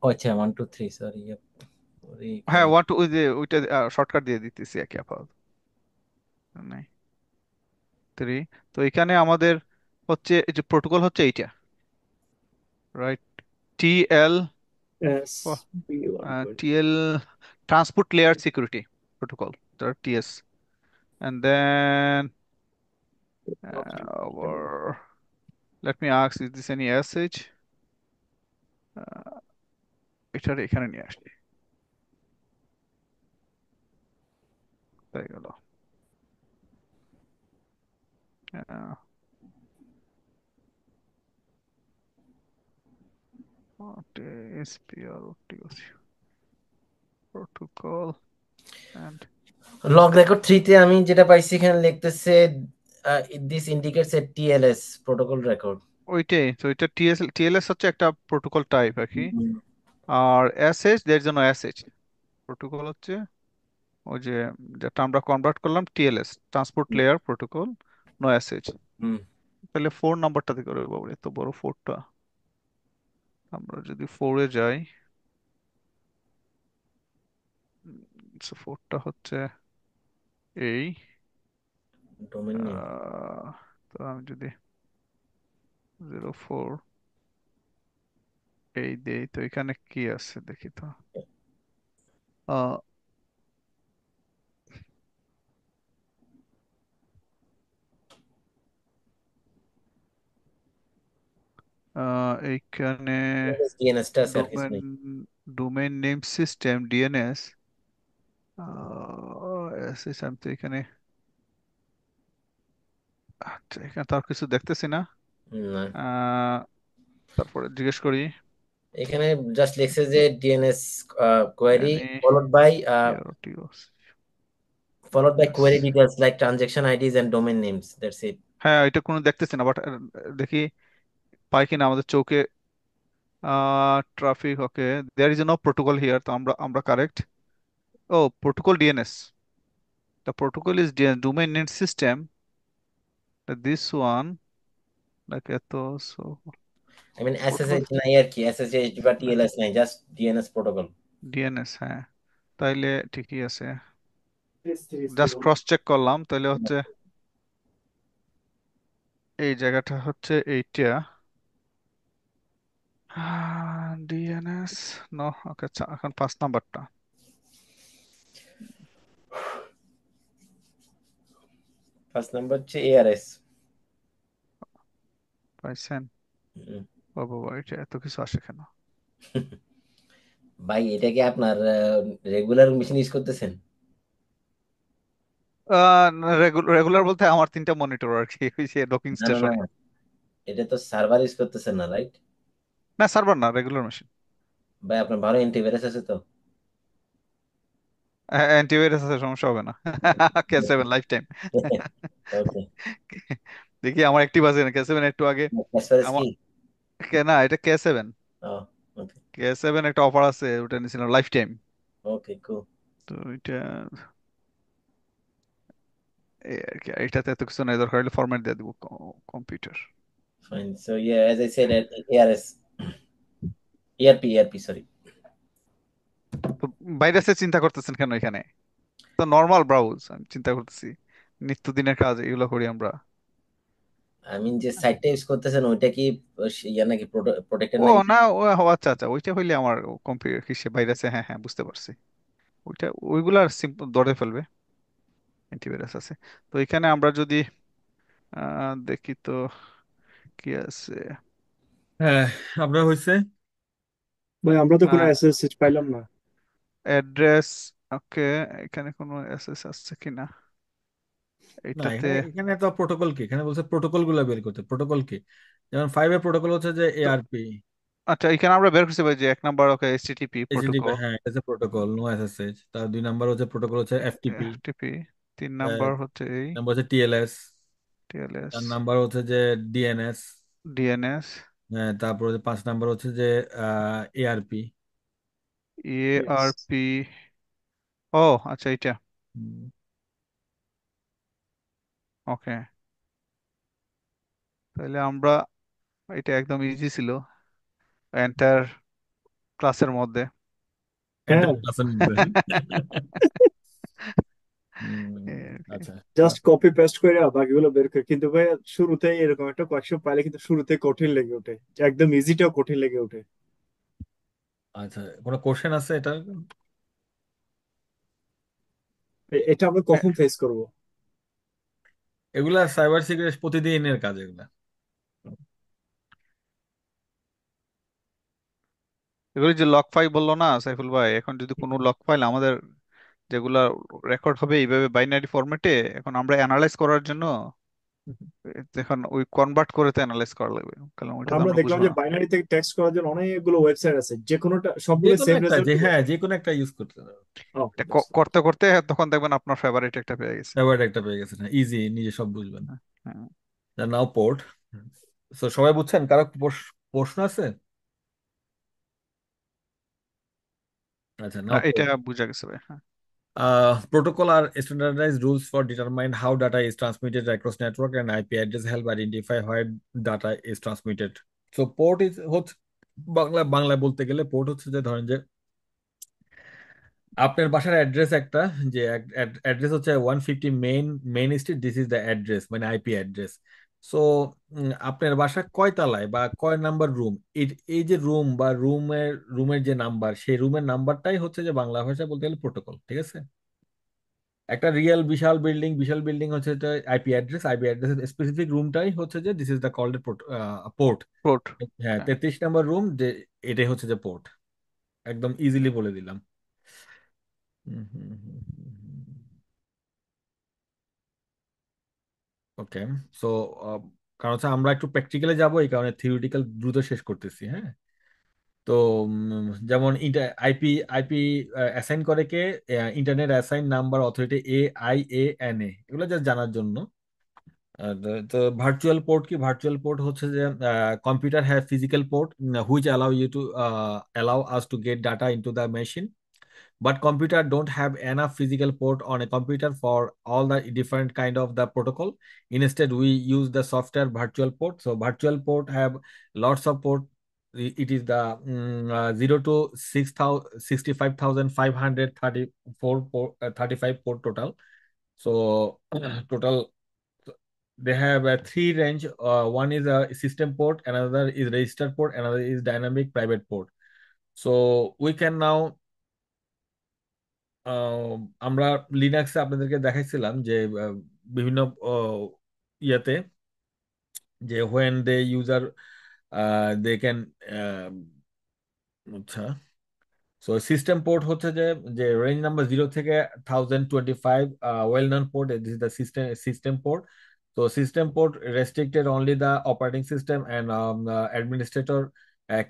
ও আচ্ছা 1 2 3 সরি ওরে হ্যাঁ খালি। ওয়ান টু, ওই যে ওইটা শর্টকাট দিয়ে দিতেছি একে আপাতত, নাই 3, তো এখানে আমাদের হচ্ছে এই যে প্রোটোকল হচ্ছে এইটা, right, TL, S B 120। TL transport layer security protocol, TS, and then our, let me ask, is this any SH, এটার এখানে নিয়ে আসি, তাই গেল, uh, what is PROTOC protocol and log record 3 তে আমি যেটা পাইছি এখানে লিখতেছে this indicates a TLS protocol record. ওইটাই তো, এটা টিএলএস হচ্ছে একটা প্রোটোকল টাইপ আর কি, আর এসএইচ দের জন্য এসএইচ প্রোটোকল হচ্ছে ওই যে যেটা আমরা কনভার্ট করলাম TLS, transport layer protocol, no SH, হুম। তাহলে 4 নাম্বারটা থেকে করে বাবু, এত বড় ফোরটা, আমরা যদি ফোরে যাই, ফোরটা হচ্ছে এই, ডোমেন নেম। তো আমি যদি 04 এই দেই তো, এখানে কি আছে দেখি তো। আহ, এইখানে ডিএনএসটা আছে আর কিছু ডোমেন নেই। Domain name system DNS system তো এখানে। আচ্ছা, এখানে তো আর কিছু দেখতেছি না। না, আহ, তারপরে জিজ্ঞেস করি। এখানে জাস্ট লিখছে যে DNS query any followed by এরটিওস এস। Query details like transaction IDs and domain names, that's it. হ্যাঁ, এটা কোনো দেখতেছি না, বাট দেখি পাই কিনা আমাদের চৌকে। Traffic, okay, there is no protocol here, তো আমরা কারেক্ট। ও, protocol DNS, the protocol is domain name system, this one like এত। So I mean protocol SSH নাই আর কি, এসএসএইচ বা টিএলএস নাই, জাস্ট ডিএনএস প্রোটোকল। ডিএনএস, হ্যাঁ, তাইলে ঠিকই আছে। Three just zero. Cross check করলাম, তাহলে হচ্ছে এই জায়গাটা হচ্ছে এইটা ডিএনএস। নো, ওকে, আচ্ছা, এখন 5 নাম্বারটা ফার্স্ট নাম্বার হচ্ছে এআরএস। পাইছেন? বাবা, এটা এত কিছু আসে কেন? ভাই এটা কি আপনার রেগুলার মেশিন ইউজ করতেছেন? রেগুলার বলতে আমার 3টা মনিটর আর কি, ওই যে ডকিং না না না, স্টেশনে। এটা তো সার্ভার ইউজ করতেছেন না, রাইট? না, সার্ভার না, রেগুলার মেশিন। ভাই আপনার ভালো অ্যান্টিভাইরাস আছে তো? অ্যান্টিভাইরাস আছে, সমস্যা হবে না। K7 life time. ওকে। দেখি আমার অ্যাক্টিভ আছে না K7 একটু আগে। ফসফরাস আমার কি? না, এটা K7। ও, ওকে। K7 একটা অফার আছে, ওটা নিয়েছিলাম লাইফ টাইম। ওকে, কুল। তো এটা এই আর কি, এটাতে এত কিছু নাই, দরকার হলে ফরম্যাট দিয়ে দিব computer. Fine. So yeah, as I said, at ARS, ERP, sorry. তো ভাইরাসে চিন্তা করতেছেন কেন এখানে? তো নর্মাল ব্রাউজ, আমি চিন্তা করতেছি নিত্যদিনের কাজ এগুলো করি আমরা। I mean যে সাইটটা ইউজ করতেছেন ওইটা কি ইয়া নাকি, প্রোটেক্টেড ও নাকি? না, আচ্ছা আচ্ছা, ওইটা হইলে আমার কম্পিউটার কিসে ভাইরাসে, হ্যাঁ হ্যাঁ, বুঝতে পারছি। ওইটা ওইগুলার সিম্পল ধরে ফেলবে, অ্যান্টিভাইরাস আছে। তো এখানে আমরা যদি দেখি তো কি আছে। হ্যাঁ, আপনার হয়েছে? ভাই আমরা তো কোনো এসএসএইচ পাইলাম না। অ্যাড্রেস, ওকে, এখানে কোনো এসএস আসছে কিনা না, এইটাতে? এখানে এখানে তো প্রোটোকল কি, এখানে বলছে প্রোটোকল গুলো বের করতে। প্রোটোকল কি? যেমন 5 এর প্রোটোকল হচ্ছে যে তো এআরপি। আচ্ছা, এখানে আমরা বের করতে পারি যে 1 নাম্বার, ওকে, এইচটিটিপি এইচটিটিপি, প্রোটোকল, হ্যাঁ, এটা হচ্ছে প্রোটোকল, নো এসএসএইচ। তার 2 নাম্বার হচ্ছে প্রোটোকল হচ্ছে এফটিপি। এফটিপি। 3 নাম্বার হচ্ছে এই নাম্বার হচ্ছে টিএলএস। টিএলএস, 4 নাম্বার হচ্ছে যে ডিএনএস। ডিএনএস, হ্যাঁ, তারপর হচ্ছে 5 নাম্বার হচ্ছে যে এআরপি। এআরপি। ও আচ্ছা, এইটা, ওকে। তাহলে আমরা, এটা একদম ইজি ছিল এন্টার ক্লাসের মধ্যে। হ্যাঁ, এন্টার ক্লাসের মধ্যে। হুম, এই আর কি। আচ্ছা। জাস্ট কপি পেস্ট করে বাকিগুলো বের করে। কিন্তু ভাই শুরুতেই এরকম একটা কোয়েশ্চেন পাইলে কিন্তু শুরুতে কঠিন লেগে ওঠে, একদম ইজিটাও কঠিন লেগে ওঠে। আচ্ছা, কোনো কোশ্চেন আছে এটা? এটা আমরা কখন ফেস করব? এগুলা সাইবার সিকিউরিটি প্রতিদিনের কাজ এগুলা। এগুলি যে লক ফাইল বললো না সাইফুল ভাই, এখন যদি কোনো লক ফাইল আমাদের যেগুলা রেকর্ড হবে এইভাবে বাইনারি ফরম্যাটে, এখন আমরা অ্যানালাইজ করার জন্য এখন ওই কনভার্ট করে তো অ্যানালাইজ করা লাগবে, কারণ ওইটা তো আমরা আমরা দেখলাম বুঝবো যে না। বাইনারি থেকে টেক্সট করার জন্য অনেকগুলো ওয়েবসাইট আছে, যে কোনোটা যে সবগুলো কোনো সেম একটা, রেজাল্ট যে দিবে। হ্যাঁ, যে কোনো একটা ইউজ করতে হবে। ওকে, এটা করতে করতে তখন দেখবেন আপনার ফেভারিট একটা পেয়ে গেছেন। ফেভারিট একটা পেয়ে গেছে না, ইজি, নিজে সব বুঝবেন। হ্যাঁ, হ্যাঁ। নাও পোর্ট। তো সবাই বুঝছেন? কারো প্রশ্ন আছে? আচ্ছা, নাও এটা পোর্ট। বুঝা গেছে ভাই, হ্যাঁ। Protocol are standardized rules for determine how data is transmitted across network, and IP address help identify where data is transmitted. So port is হচ্ছে বাংলায় বলতে গেলে পোর্ট হচ্ছে যে ধরেন যে আপনার বাসার অ্যাড্রেস একটা, যে অ্যাড্রেস হচ্ছে 150 main street, this is the address, মানে আইপি অ্যাড্রেস। সো আপনার বাসা কয় তলায় বা কয় নাম্বার রুম, এই যে রুম বা রুমের যে নাম্বার, সেই রুমের নাম্বারটাই হচ্ছে যে বাংলা ভাষায় বলতে গেলে প্রোটোকল, ঠিক আছে? একটা রিয়েল বিশাল বিল্ডিং হচ্ছে আইপি অ্যাড্রেস স্পেসিফিক রুমটাই হচ্ছে যে this is the called port. Port. হ্যাঁ, 33 নম্বর রুম যে এটাই হচ্ছে যে পোর্ট। একদম ইজিলি বলে দিলাম। ওকে। সো কারণ হচ্ছে আমরা একটু প্র্যাকটিক্যালে যাব, এই কারণে থিওরিটিক্যাল দ্রুত শেষ করতেছি। হ্যাঁ, তো যেমন আইপি আইপি অ্যাসাইন করে কে? Internet assign number authority, AIANA, এগুলো জাস্ট জানার জন্য। তো ভার্চুয়াল পোর্ট কি? ভার্চুয়াল পোর্ট হচ্ছে যে computer have physical port which allow us to get data into the machine, but computer don't have enough physical port on a computer for all the different kind of the protocol. Instead we use the software virtual port. So virtual port have lots of port. It is the 0 to 6,000 65,534 port, 35 port total. So total they have a three range. One is a system port, another is register port, another is dynamic private port. So we can now আমরা লিনাক্সে আপনাদেরকে দেখাইছিলাম যে বিভিন্ন ইয়াতে যে when the user they can আচ্ছা, সো সিস্টেম পোর্ট হচ্ছে যে যে রেঞ্জ নাম্বার 0 থেকে 1025 well known port, this is the system port. So system port restricted only the operating system and administrator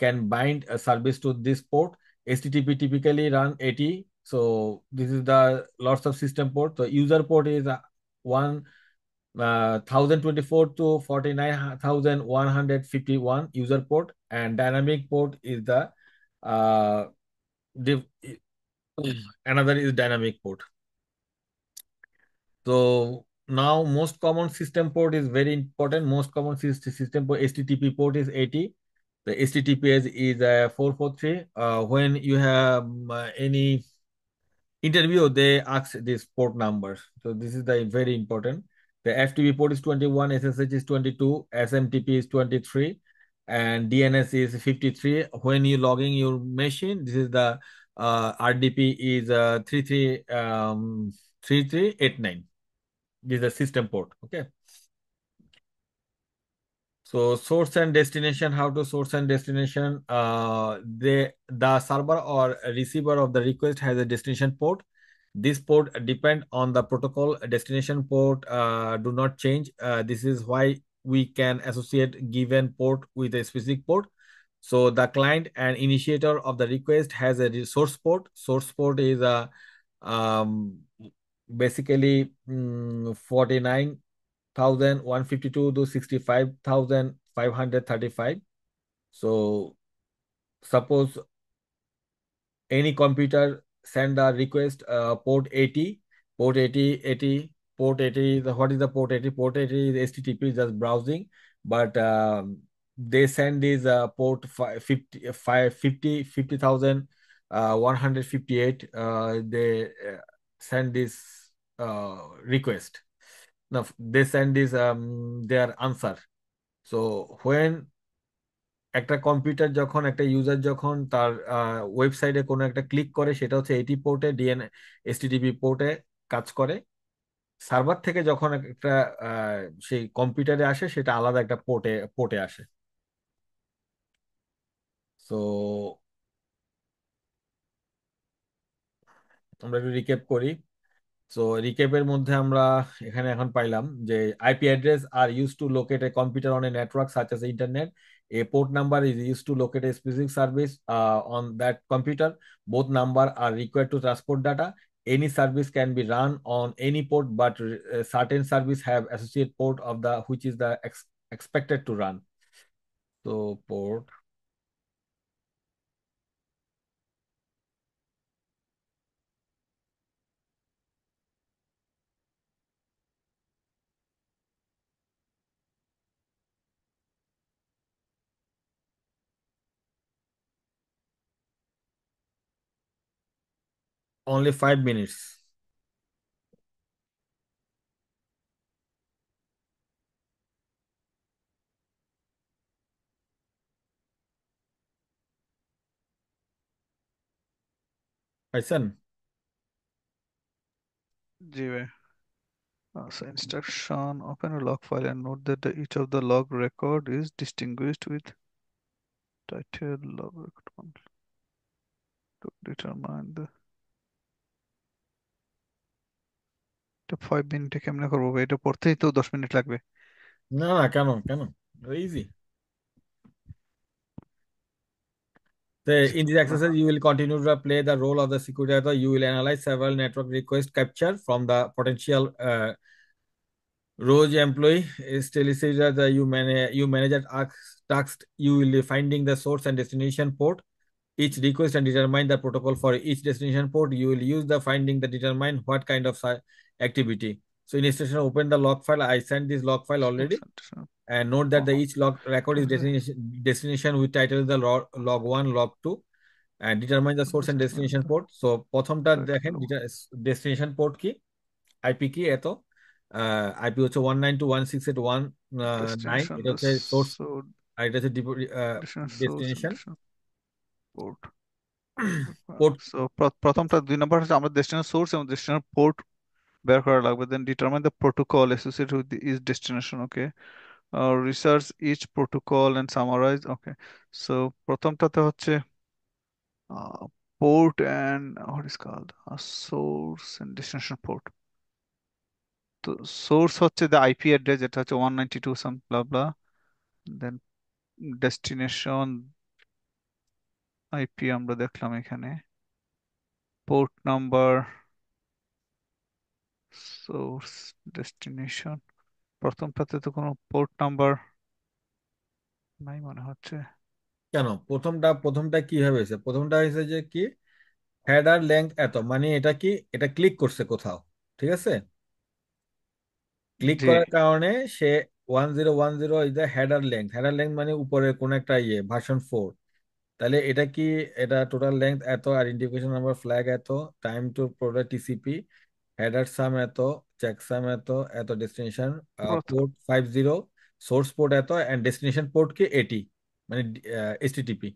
can bind a service to this port. HTTP typically run 80. So this is the lots of system port. So user port is 1024 to 49,151 user port, and dynamic port is the uh, div- another is dynamic port. So now most common system port is very important. Most common system port HTTP port is 80. The HTTPS is 443. When you have any interview, they ask this port number. So this is the very important. The FTP port is 21, SSH is 22, SMTP is 23, and DNS is 53. When you logging your machine, this is the RDP is 3389. This is the system port. Okay. So source and destination, how to source and destination. The server or receiver of the request has a destination port. This port depend on the protocol. Destination port do not change. This is why we can associate given port with a specific port. So the client and initiator of the request has a source port. Source port is a basically 49,152 to 65,535. So suppose any computer send a request port 80, port 80, 80, port 80. What is the port 80? Port 80 is HTTP, just browsing, but they send this port 50,000 158. They send this request. Now they send this their answer. So when একটা কম্পিউটার যখন একটা ইউজার যখন তার ওয়েবসাইটে কোনো একটা ক্লিক করে, সেটা হচ্ছে এটি পোর্টে HTTP পোর্টে কাজ করে। সার্ভার থেকে যখন একটা সেই কম্পিউটারে আসে, সেটা আলাদা একটা পোর্টে পোর্টে আসে। সো আমরা একটু রিক্যাপ করি। সো রিক্যাপের মধ্যে আমরা এখানে এখন পাইলাম যে IP address are use to locate a computer on a network such as internet. A port number is used to locate a specific service on that computer. Both number are required to transport data. Any service can be run on any port, but certain service have associate port of the which is the expected to run. So port only 5 minutes. পাইছেন? জি ভাই। So instruction, open a log file and note that each of the log record is distinguished with title log record one to determine the 5 মিনিটে কেমনে করবো ভাই? এটা পড়তেই তো 10 মিনিট লাগবে। না না, কেন কেন, easy. So in this exercise, you will continue to play the role of the security author. You will analyze several network request capture from the potential Rose employee is says that you manage at task. You will be finding the source and destination port each request and determine the protocol for each destination port. You will use the finding to determine what kind of activity. So in station, open the log file. I sent this log file already, and note that the each log record is destination with title the log 1, log 2, and determine the source and destination port. So প্রথমটা দেখেন destination port কি, আইপি কি এত, আইপি হচ্ছে 192.168.1.9, destination এটা হচ্ছে সোর্স so আর এটা হচ্ছে destination source and destination destination port. Port. So প্রথমটা 2 নম্বর হচ্ছে আমরা destination source এবং destination port বের করা লাগবে, then determine the protocol associated with each destination. Okay. Research each protocol and summarize. Okay. So প্রথমটাতে হচ্ছে port and what is called source and destination port. তো source হচ্ছে the IP address, যেটা হচ্ছে 192 some blah blah, then destination IP আমরা দেখলাম এখানে, port number, source, destination। প্রথমটাতে তো কোনো পোর্ট নাম্বার নাই মনে হচ্ছে। কেন প্রথমটা কিভাবে হয়েছে? প্রথমটা হয়েছে যে কি, হেডার লেংথ এত, মানে এটা কি, এটা ক্লিক করছে কোথাও, ঠিক আছে, ক্লিক জি, করার কারণে সে 1010 is the header length. Header length মানে উপরের কোন একটা ভার্সন 4। তাহলে এটা কি, এটা টোটাল লেংথ এত, আইডেন্টিফিকেশন নাম্বার ফ্ল্যাগ এত, time to product TCP, header sum এত, চেক সাম এত, এত ডেস্টিনেশন প্রথম পোর্ট 50, সোর্স পোর্ট এত, এন্ড ডেস্টিনেশন পোর্ট কি 80, মানে এইচটিটিপি।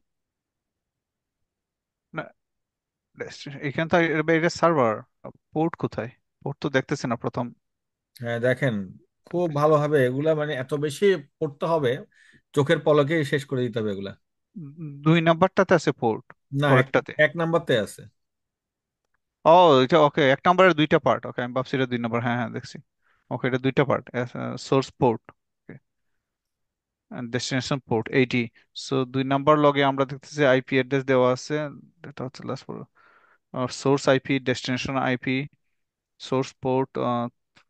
না, এখানে তো এটা সার্ভার, পোর্ট কোথায়? পোর্ট তো দেখতেছি না প্রথম। হ্যাঁ দেখেন, খুব ভালোভাবে এগুলা, মানে এত বেশি পড়তে হবে, চোখের পলকে শেষ করে দিতে হবে এগুলা। 2 নাম্বারটাতে আছে পোর্ট, না, পরেরটাতে। এক নাম্বারতে আছে। ও এটা ওকে, 1 নম্বরের 2টা পার্ট। ওকে, আমি ভাবছি এটা 2 নম্বর। হ্যাঁ হ্যাঁ দেখছি। ওকে, এটা 2টা part, source port destination port 80। So 2 number লগে আমরা দেখতেছি আইপি অ্যাড্রেস দেওয়া আছে, এটা হচ্ছে last port, source IP, destination IP, source port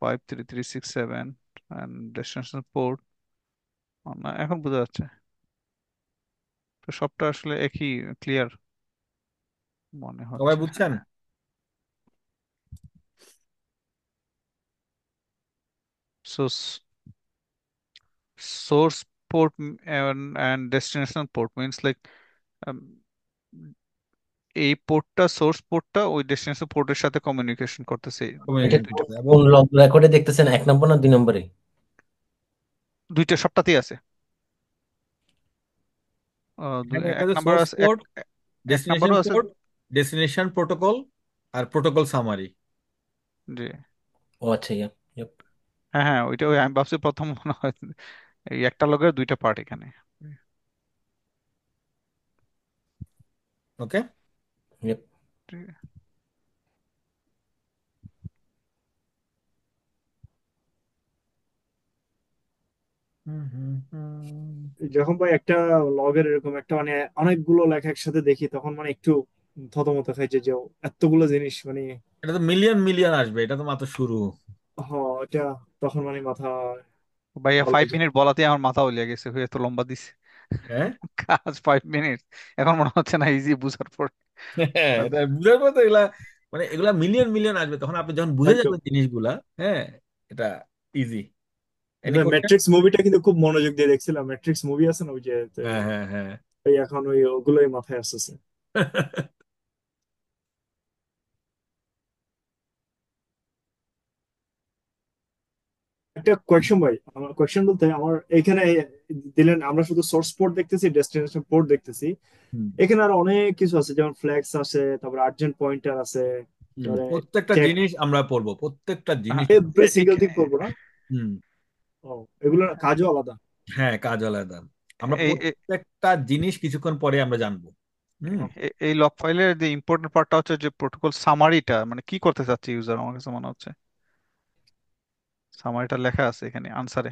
53367 and destination port. না, এখন বোঝা যাচ্ছে তো সবটা আসলে একই, ক্লিয়ার মনে সবাই হচ্ছে। বুঝছেন? হ্যাঁ। So source port and destination port means like um, এই পোর্টটা, সোর্স পোর্টটা ওই ডেস্টিনেশন পোর্টের সাথে কমিউনিকেশন করতেছে। এই এটা কমিউনিকেশন দুইটা করতে এবং কোন লগ রেকর্ডে দেখতেছেন, 1 নম্বর না 2 নম্বরে? দুইটা সবটাতেই আছে। এখানে একটা এক হচ্ছে নাম্বার সোর্স আছে, পোর্ট, এক ডেস্টিনেশন নাম্বারও আছে। পোর্ট, ডেস্টিনেশন প্রোটোকল, আর প্রোটোকল সামারি। জি, ও আচ্ছা, ইয়া, ইয়া। হ্যাঁ হ্যাঁ, ওইটা ওই আমি ভাবছি প্রথম মনে হয় এই একটা লগের 2টা পার্ট এখানে। ওকে। Yep. ঠিক আছে। হুম হুম হুম। যখন ভাই একটা লগের এরকম একটা মানে অনেকগুলো লেখা একসাথে দেখি, তখন মানে একটু থতমত খাই যে এতগুলো জিনিস মানে। এটা তো মিলিয়ন মিলিয়ন আসবে, এটা তো মাত্র শুরু। হ, এটা তখন মানে মাথা ভাইয়া গলায় 5 মিনিট বলাতে আমার মাথা উলিয়ে গেছে, হয়ে এত লম্বা দিছে হ্যাঁ কাজ। 5 মিনিট এখন মনে হচ্ছে না ইজি বুঝার পর। হ্যাঁ, এটা বুঝার পর তো এগুলা, মানে এগুলা মিলিয়ন মিলিয়ন আসবে, তখন আপনি যখন বুঝে তাই তো। যাবেন জিনিসগুলা। হ্যাঁ, এটা ইজি। Any question? ম্যাট্রিক্স মুভিটা কিন্তু খুব মনোযোগ দিয়ে দেখছিলাম। ম্যাট্রিক্স মুভি আছে না ওই যে, তো হ্যাঁ হ্যাঁ হ্যাঁ। এই এখন ওই ওগুলোই মাথায় আসতেছে। একটা কোয়েশ্চন ভাই, আমার কোয়েশ্চন বলতে আমার এখানে দিলেন আমরা শুধু সোর্স পোর্ট দেখতেছি, ডেস্টিনেশন পোর্ট দেখতেছি, হুম এখানে আর অনেক কিছু আছে, যেমন ফ্ল্যাগস আছে, তারপর আর্জেন্ট পয়েন্টার আছে, তারপরে প্রত্যেকটা চেক, জিনিস আমরা পড়বো, প্রত্যেকটা জিনিস। এভরি সিঙ্গেল এ- থিং করবো না? হুম ও, এগুলোর কাজও আলাদা। হ্যাঁ, কাজ আলাদা। আমরা এই এই প্রত্যেকটা জিনিস কিছুক্ষণ পরে আমরা জানবো। হুম এই লগ ফাইলের যে ইম্পর্টেন্ট পার্টটা হচ্ছে যে প্রোটোকল সামারিটা, মানে কি করতে চাচ্ছে ইউজার, আমার কাছে মনে হচ্ছে সামারিটা লেখা আছে এখানে আনসারে।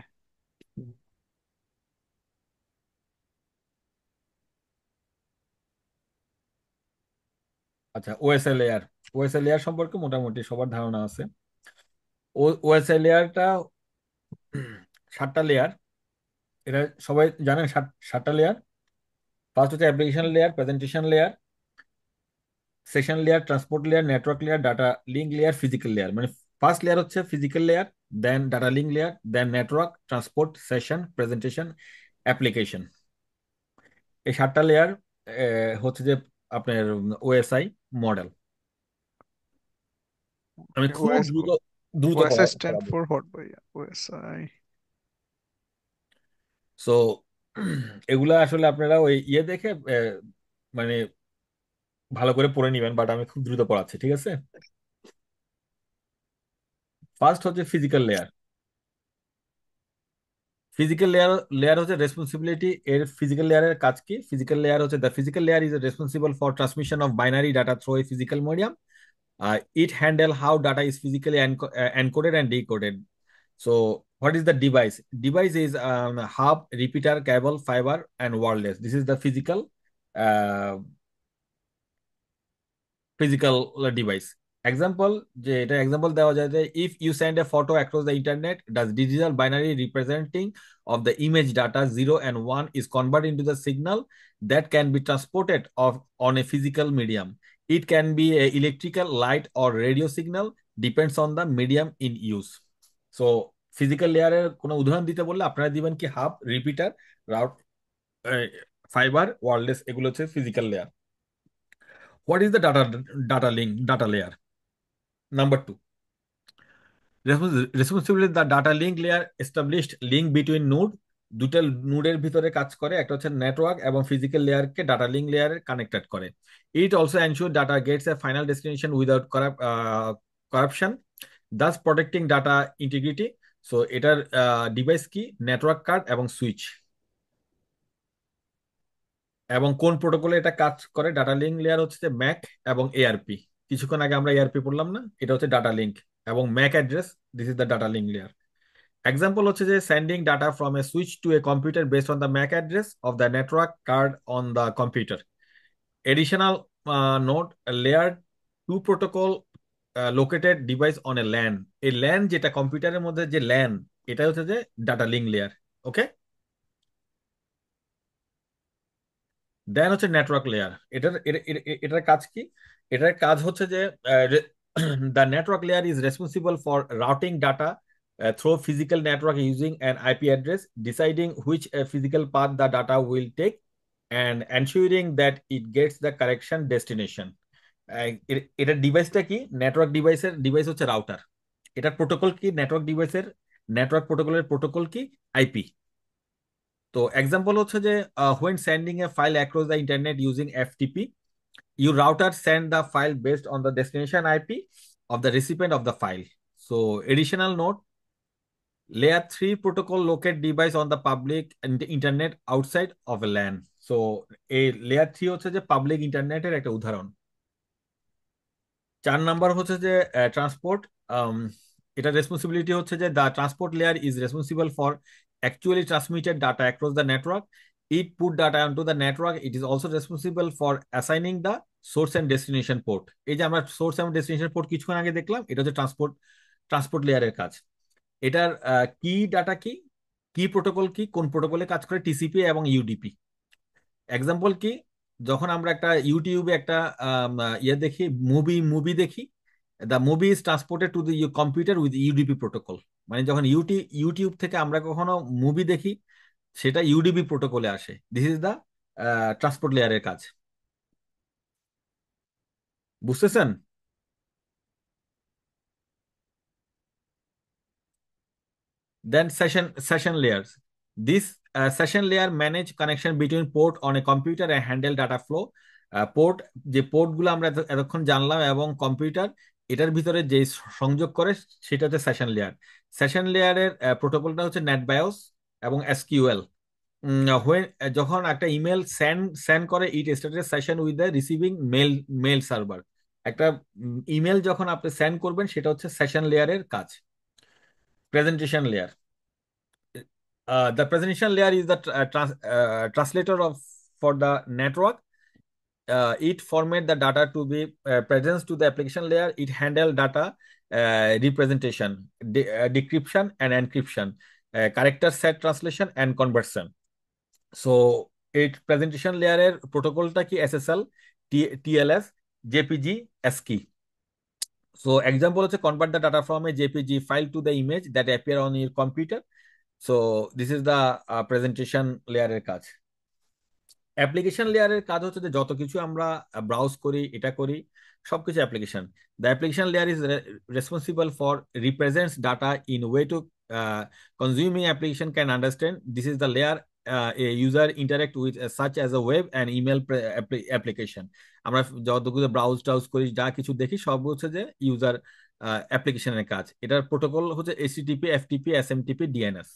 আচ্ছা, ওএসএল লেয়ার। ওএসএল লেয়ার সম্পর্কে মোটামুটি সবার ধারণা আছে। ওএসএল লেয়ারটা 7টা লেয়ার, এটা সবাই জানেন। 7টা লেয়ার। ফার্স্ট হচ্ছে application layer, presentation layer, session layer, transport layer, network layer, data link layer, physical layer. মানে ফার্স্ট লেয়ার হচ্ছে physical layer, then data link layer, then network, transport, session, presentation, application. এই 7টা লেয়ার হচ্ছে যে আপনার ওএসআই মডেল। আমি খুব ওএস দ্রুত দ্রুত ওএসআই স্ট্যান্ড করাবো। ফর হোয়াট ভাইয়া? ওএসআই সো এগুলা আসলে আপনারা ওই ইয়ে দেখে মানে ভালো করে পড়ে নিবেন, বাট আমি খুব দ্রুত পড়াচ্ছি, ঠিক আছে? ফার্স্ট হচ্ছে physical layer. Physical layer layer হচ্ছে রেসপন্সিবিলিটি এর। ফিজিক্যাল লেয়ারের কাজ কি? ফিজিক্যাল লেয়ার হচ্ছে the physical layer is responsible for transmission of binary data through a physical medium. It handle how data is physically encoded and decoded. So what is the device? Device is hub, repeater, cable, fiber, and wireless. This is the uh, physical device. Example, যে এটা example দেওয়া যায় যে if you send a photo across the internet, does digital binary representing of the image data 0 and 1 is converted into the signal that can be transported on a physical medium. It can be a electrical, light, or radio signal, depends on the medium in use. So physical লেয়ারের কোনো উদাহরণ দিতে বললে আপনারা দিবেন কি hub, repeater, route, fibre, wireless, এগুলো হচ্ছে physical layer. What is the data layer? Number two, responsibility the data link layer established link between node. দুটো নোডের ভিতরে কাজ করে, একটা হচ্ছে নেটওয়ার্ক এবং ফিজিক্যাল লেয়ারকে ডাটা লিঙ্ক লেয়ারে কানেক্টেড করে। It also ensure data gets a final destination without corruption, thus protecting data integrity. So এটার ডিভাইস কি? নেটওয়ার্ক কার্ড এবং সুইচ। এবং কোন প্রোটোকলে এটা কাজ করে? ডাটা লিঙ্ক লেয়ার হচ্ছে যে ম্যাক এবং এআরপি। কিছুক্ষণ আগে আমরা এআরপি পড়লাম না? এটা হচ্ছে ডাটা লিঙ্ক এবং MAC address. This is the data link layer. Example হচ্ছে যে sending data from a switch to a computer based on the MAC address of the network card on the computer. Additional note layer two protocol located device on a LAN. এই ল্যান যেটা কম্পিউটারের মধ্যে যে ল্যান, এটা হচ্ছে যে data link layer. Okay, then হচ্ছে নেটওয়ার্ক লেয়ার। এটার কাজ কি? এটার কাজ হচ্ছে যে the network layer is responsible for routing data through physical network using an IP address, deciding which physical path the data will take, and ensuring that it gets the correction destination. এটার ডিভাইসটা কি? নেটওয়ার্ক ডিভাইসের ডিভাইস হচ্ছে রাউটার। এটার প্রোটোকল কি? নেটওয়ার্ক ডিভাইসের নেটওয়ার্ক প্রোটোকলের প্রোটোকল কি? আইপি। তো এক্সাম্পল হচ্ছে যে when sending a file across the internet using FTP, your router send the file based on the destination IP of the recipient of the file. So additional note, layer 3 protocol locate device on the public internet outside of a LAN. So এই layer 3 হচ্ছে যে পাবলিক ইন্টারনেটের একটা উদাহরণ। 4 নাম্বার হচ্ছে যে ট্রান্সপোর্ট। এটা রেসপন্সিবিলিটি হচ্ছে যে the transport layer is responsible for actually transmitted data across the network. It put data অনটু the network. It is also responsible for assigning the source and destination port. এই যে আমরা সোর্স এবং ডেস্টিনেশন পোর্ট কিছুক্ষণ আগে দেখলাম, এটা হচ্ছে ট্রান্সপোর্ট লেয়ারের কাজ। এটার কি ডাটা কি, কি প্রোটোকল কি, কোন প্রোটোকলে কাজ করে? টিসিপি এবং ইউডিপি। এক্সাম্পল কি? যখন আমরা একটা ইউটিউবে একটা ইয়ে দেখি, মুভি দেখি, the movie is transported to the computer with UDP protocol. মানে যখন ইউটিউব থেকে আমরা কখনো মুভি দেখি, সেটা ইউডিপি প্রোটোকলে আসে। দিস ইজ দ্য ট্রান্সপোর্ট লেয়ারের কাজ। বুঝতেছেন? Then session layers. This session layer manage connection between port on a computer and handle data flow. Port যে পোর্টগুলো আমরা এতক্ষণ জানলাম এবং কম্পিউটার এটার ভিতরে যে সংযোগ করে সেটা হচ্ছে সেশন লেয়ার। সেশন লেয়ারের প্রোটোকলটা হচ্ছে নেট বায়োস এবং এসকিউএল। যখন একটা ইমেল সেন্ড করে it started session with the receiving mail server. একটা ইমেল যখন আপনি সেন্ড করবেন সেটা হচ্ছে সেশন লেয়ারের কাজ। Presentation layer, the presentation layer is the translator of for the network. It format the data to be present to the application layer. It handle data representation, decryption and encryption, character set translation and conversion. So it presentation layer এর প্রোটোকলটা কি SSL, TLS, JPG, ASCII. So example হচ্ছে convert the data from a JPG file to the image that appear on your computer. So this is the presentation layer এর কাজ। অ্যাপ্লিকেশন লেয়ারের কাজ হচ্ছে যে যত কিছু আমরা ব্রাউজ করি, এটা করি, সবকিছু application. The application layer is responsible for represents data in way to consuming application can understand. This is the layer a user interact with such as a web and email application. আমরা যতগুলো ব্রাউজ টাউজ করি, যা কিছু দেখি, সব হচ্ছে যে ইউজার অ্যাপ্লিকেশনের কাজ। এটার প্রোটোকল হচ্ছে এইচটিটিপি, এফটিপি, এসএমটিপি, ডিএনএস।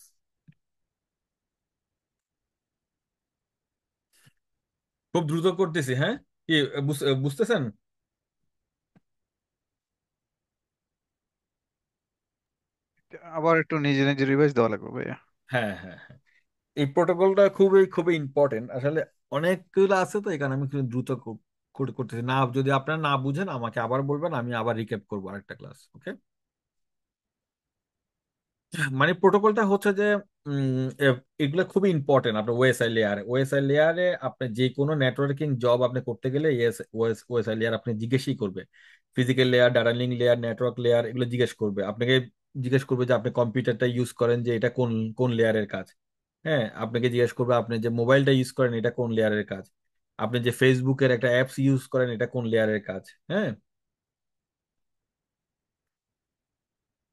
খুব দ্রুত করতেছি, হ্যাঁ? কি বুঝতেছেন? আবার একটু নিজে নিজে রিভাইজ দেওয়া লাগবে ভাইয়া। হ্যাঁ, হ্যাঁ, হ্যাঁ। এই প্রোটোকলটা খুবই খুবই ইম্পর্টেন্ট আসলে। অনেকগুলো আছে তো এখানে আমি একটু দ্রুত করতেছি না। যদি আপনারা না বুঝেন আমাকে আবার বলবেন, আমি আবার রিক্যাপ করবো আরেকটা ক্লাস। ওকে, মানে প্রোটোকলটা হচ্ছে যে এগুলো খুবই ইম্পর্টেন্ট আপনার ওএসআই লেয়ারে আপনি যে কোনো নেটওয়ার্কিং জব আপনি করতে গেলে ওএসআই লেয়ার আপনি জিজ্ঞেসই করবে। Physical layer, data link layer, network layer, এগুলো জিজ্ঞেস করবে আপনাকে। জিজ্ঞেস করবে যে আপনি কম্পিউটারটা ইউজ করেন যে এটা কোন কোন লেয়ারের কাজ। হ্যাঁ, আপনাকে জিজ্ঞেস করবে আপনি যে মোবাইলটা ইউজ করেন এটা কোন লেয়ারের কাজ। আপনি যে ফেসবুকের একটা অ্যাপস ইউজ করেন এটা কোন লেয়ারের কাজ। হ্যাঁ।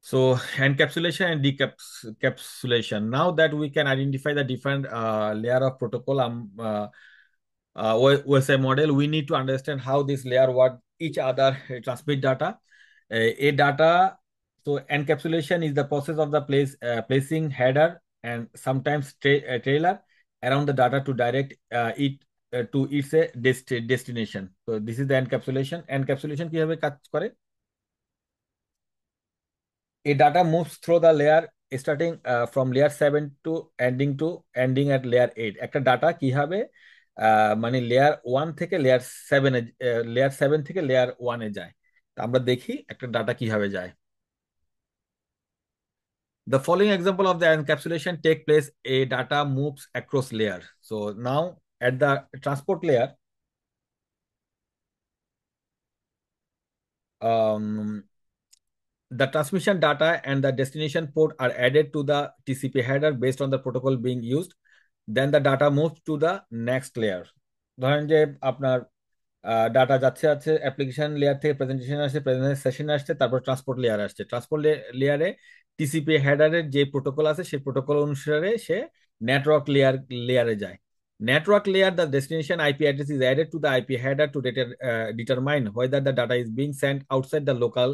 So encapsulation and decapsulation. Now that we can identify the different layer of protocol OSI model, we need to understand how this layer what each other transmit data. A data. So encapsulation is the process of the placing header and sometimes trailer around the data to direct it to its destination. So this is the encapsulation. Encapsulation কিভাবে কাজ করে? A data moves through the layer starting from layer 7 to ending at layer 8. একটা ডাটা কিভাবে মানে লেয়ার 1 থেকে লেয়ার 7 থেকে লেয়ার 1 এ যায়। তা আমরা দেখি একটা ডাটা কিভাবে যায়। The following example of the encapsulation take place, a data moves across layer. So now at the transport layer, um, the transmission data and the destination port are added to the TCP header based on the protocol being used. Then the data moves to the next layer. ধরেন যে আপনার ডাটা যাচ্ছে আছে অ্যাপ্লিকেশন লেয়ার থেকে প্রেজেন্টেশন আসছে, প্রেজেন্টেশন সেশন আসছে, তারপর ট্রান্সপোর্ট লেয়ার আসছে। ট্রান্সপোর্ট লেয়ারে টিসিপি হেডারের যে প্রোটোকল আছে সেই প্রোটোকল অনুসারে সে নেটওয়ার্ক লেয়ারে যায়। Network layer, the destination IP address is added to the IP header to determine whether the data is being sent outside the local